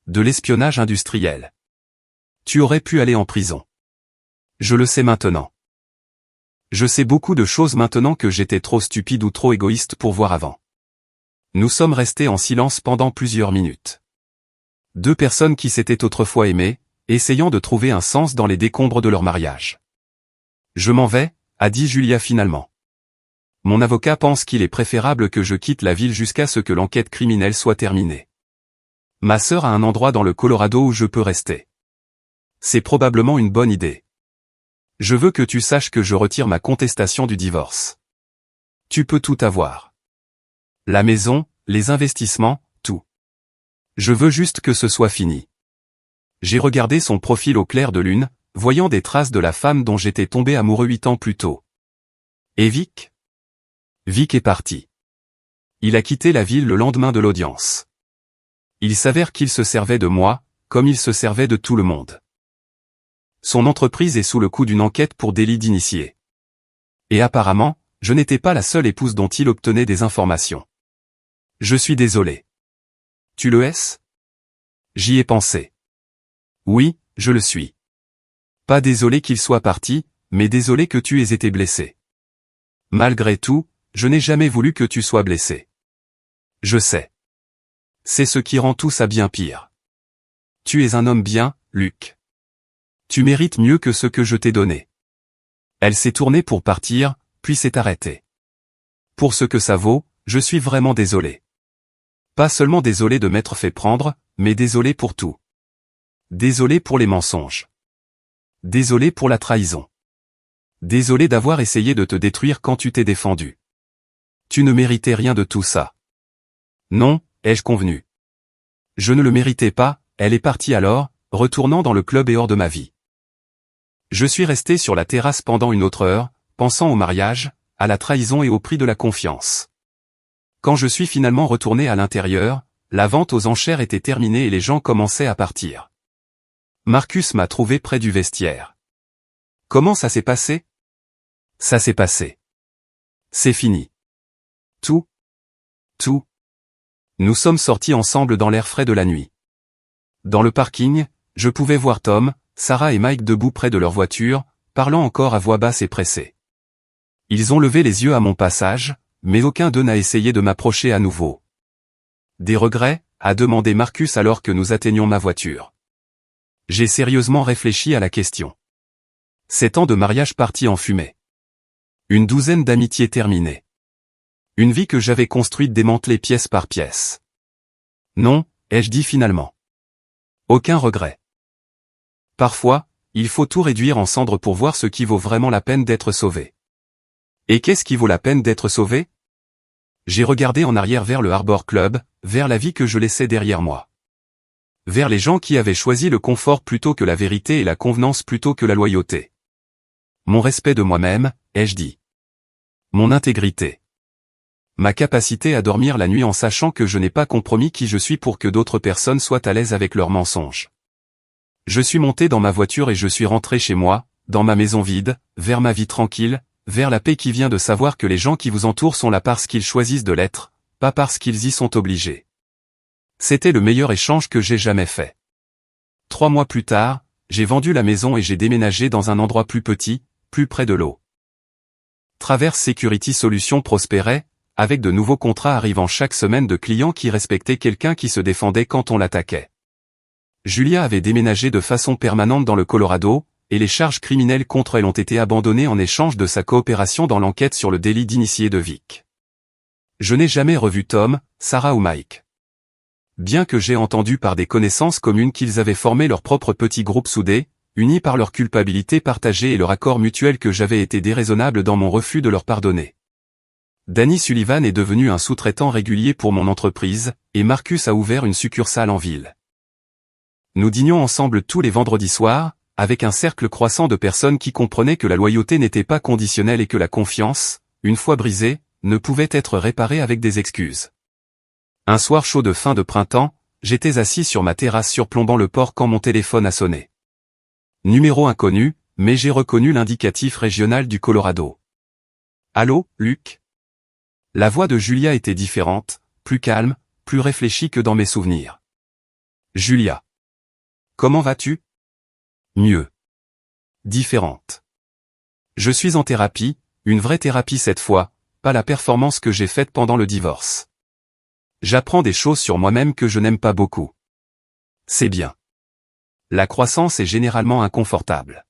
De l'espionnage industriel. Tu aurais pu aller en prison. Je le sais maintenant. Je sais beaucoup de choses maintenant que j'étais trop stupide ou trop égoïste pour voir avant. Nous sommes restés en silence pendant plusieurs minutes. Deux personnes qui s'étaient autrefois aimées, essayant de trouver un sens dans les décombres de leur mariage. Je m'en vais, a dit Julia finalement. Mon avocat pense qu'il est préférable que je quitte la ville jusqu'à ce que l'enquête criminelle soit terminée. Ma sœur a un endroit dans le Colorado où je peux rester. C'est probablement une bonne idée. Je veux que tu saches que je retire ma contestation du divorce. Tu peux tout avoir. La maison, les investissements, tout. Je veux juste que ce soit fini. J'ai regardé son profil au clair de lune, voyant des traces de la femme dont j'étais tombé amoureux 8 ans plus tôt. Et Vic? Vic est parti. Il a quitté la ville le lendemain de l'audience. Il s'avère qu'il se servait de moi, comme il se servait de tout le monde. Son entreprise est sous le coup d'une enquête pour délit d'initié. Et apparemment, je n'étais pas la seule épouse dont il obtenait des informations. Je suis désolé. Tu le es? J'y ai pensé. Oui, je le suis. Pas désolé qu'il soit parti, mais désolé que tu aies été blessé. Malgré tout, je n'ai jamais voulu que tu sois blessé. Je sais. C'est ce qui rend tout ça bien pire. Tu es un homme bien, Luc. Tu mérites mieux que ce que je t'ai donné. Elle s'est tournée pour partir, puis s'est arrêtée. Pour ce que ça vaut, je suis vraiment désolé. Pas seulement désolé de m'être fait prendre, mais désolé pour tout. Désolé pour les mensonges. Désolé pour la trahison. Désolé d'avoir essayé de te détruire quand tu t'es défendu. Tu ne méritais rien de tout ça. Non, ai-je convenu. Je ne le méritais pas, elle est partie alors, retournant dans le club et hors de ma vie. Je suis resté sur la terrasse pendant une autre heure, pensant au mariage, à la trahison et au prix de la confiance. Quand je suis finalement retourné à l'intérieur, la vente aux enchères était terminée et les gens commençaient à partir. Marcus m'a trouvé près du vestiaire. Comment ça s'est passé? Ça s'est passé. C'est fini. Tout. Nous sommes sortis ensemble dans l'air frais de la nuit. Dans le parking, je pouvais voir Tom, Sarah et Mike debout près de leur voiture, parlant encore à voix basse et pressée. Ils ont levé les yeux à mon passage, mais aucun d'eux n'a essayé de m'approcher à nouveau. Des regrets? A demandé Marcus alors que nous atteignions ma voiture. J'ai sérieusement réfléchi à la question. 7 ans de mariage partis en fumée. Une douzaine d'amitiés terminées. Une vie que j'avais construite démantelée pièce par pièce. Non, ai-je dit finalement. Aucun regret. Parfois, il faut tout réduire en cendres pour voir ce qui vaut vraiment la peine d'être sauvé. Et qu'est-ce qui vaut la peine d'être sauvé? J'ai regardé en arrière vers le Harbor Club, vers la vie que je laissais derrière moi. Vers les gens qui avaient choisi le confort plutôt que la vérité et la convenance plutôt que la loyauté. Mon respect de moi-même, ai-je dit. Mon intégrité. Ma capacité à dormir la nuit en sachant que je n'ai pas compromis qui je suis pour que d'autres personnes soient à l'aise avec leurs mensonges. Je suis monté dans ma voiture et je suis rentré chez moi, dans ma maison vide, vers ma vie tranquille, vers la paix qui vient de savoir que les gens qui vous entourent sont là parce qu'ils choisissent de l'être, pas parce qu'ils y sont obligés. C'était le meilleur échange que j'ai jamais fait. 3 mois plus tard, j'ai vendu la maison et j'ai déménagé dans un endroit plus petit, plus près de l'eau. Traverse Security Solutions prospérait, avec de nouveaux contrats arrivant chaque semaine de clients qui respectaient quelqu'un qui se défendait quand on l'attaquait. Julia avait déménagé de façon permanente dans le Colorado, et les charges criminelles contre elle ont été abandonnées en échange de sa coopération dans l'enquête sur le délit d'initié de Vic. Je n'ai jamais revu Tom, Sarah ou Mike. Bien que j'ai entendu par des connaissances communes qu'ils avaient formé leur propre petit groupe soudé, unis par leur culpabilité partagée et leur accord mutuel que j'avais été déraisonnable dans mon refus de leur pardonner. Danny Sullivan est devenu un sous-traitant régulier pour mon entreprise, et Marcus a ouvert une succursale en ville. Nous dînions ensemble tous les vendredis soirs, avec un cercle croissant de personnes qui comprenaient que la loyauté n'était pas conditionnelle et que la confiance, une fois brisée, ne pouvait être réparée avec des excuses. Un soir chaud de fin de printemps, j'étais assis sur ma terrasse surplombant le port quand mon téléphone a sonné. Numéro inconnu, mais j'ai reconnu l'indicatif régional du Colorado. Allô, Luc? La voix de Julia était différente, plus calme, plus réfléchie que dans mes souvenirs. Julia. Comment vas-tu? Mieux. Différente. Je suis en thérapie, une vraie thérapie cette fois, pas la performance que j'ai faite pendant le divorce. J'apprends des choses sur moi-même que je n'aime pas beaucoup. C'est bien. La croissance est généralement inconfortable.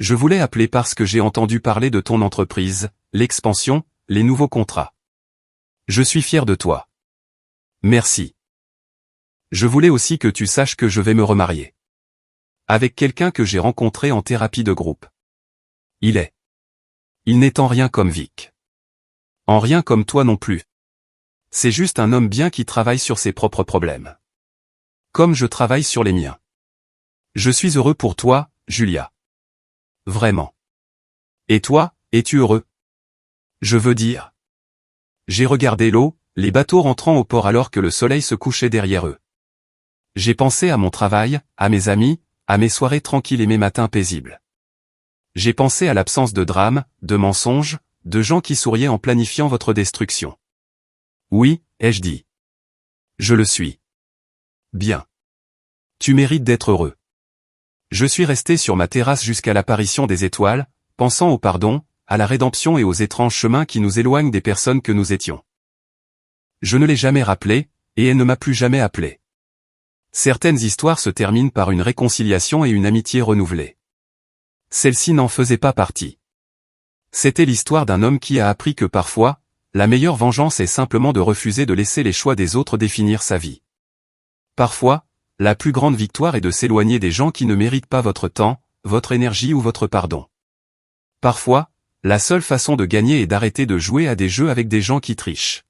Je voulais appeler parce que j'ai entendu parler de ton entreprise, l'expansion, les nouveaux contrats. Je suis fier de toi. Merci. Je voulais aussi que tu saches que je vais me remarier. Avec quelqu'un que j'ai rencontré en thérapie de groupe. Il n'est en rien comme Vic. En rien comme toi non plus. C'est juste un homme bien qui travaille sur ses propres problèmes. Comme je travaille sur les miens. Je suis heureux pour toi, Julia. Vraiment. Et toi, es-tu heureux? Je veux dire. J'ai regardé l'eau, les bateaux rentrant au port alors que le soleil se couchait derrière eux. J'ai pensé à mon travail, à mes amis, à mes soirées tranquilles et mes matins paisibles. J'ai pensé à l'absence de drame, de mensonges, de gens qui souriaient en planifiant votre destruction. Oui, ai-je dit. Je le suis. Bien. Tu mérites d'être heureux. Je suis resté sur ma terrasse jusqu'à l'apparition des étoiles, pensant au pardon, à la rédemption et aux étranges chemins qui nous éloignent des personnes que nous étions. Je ne l'ai jamais rappelé, et elle ne m'a plus jamais appelé. Certaines histoires se terminent par une réconciliation et une amitié renouvelée. Celle-ci n'en faisait pas partie. C'était l'histoire d'un homme qui a appris que parfois, la meilleure vengeance est simplement de refuser de laisser les choix des autres définir sa vie. Parfois, la plus grande victoire est de s'éloigner des gens qui ne méritent pas votre temps, votre énergie ou votre pardon. Parfois, la seule façon de gagner est d'arrêter de jouer à des jeux avec des gens qui trichent.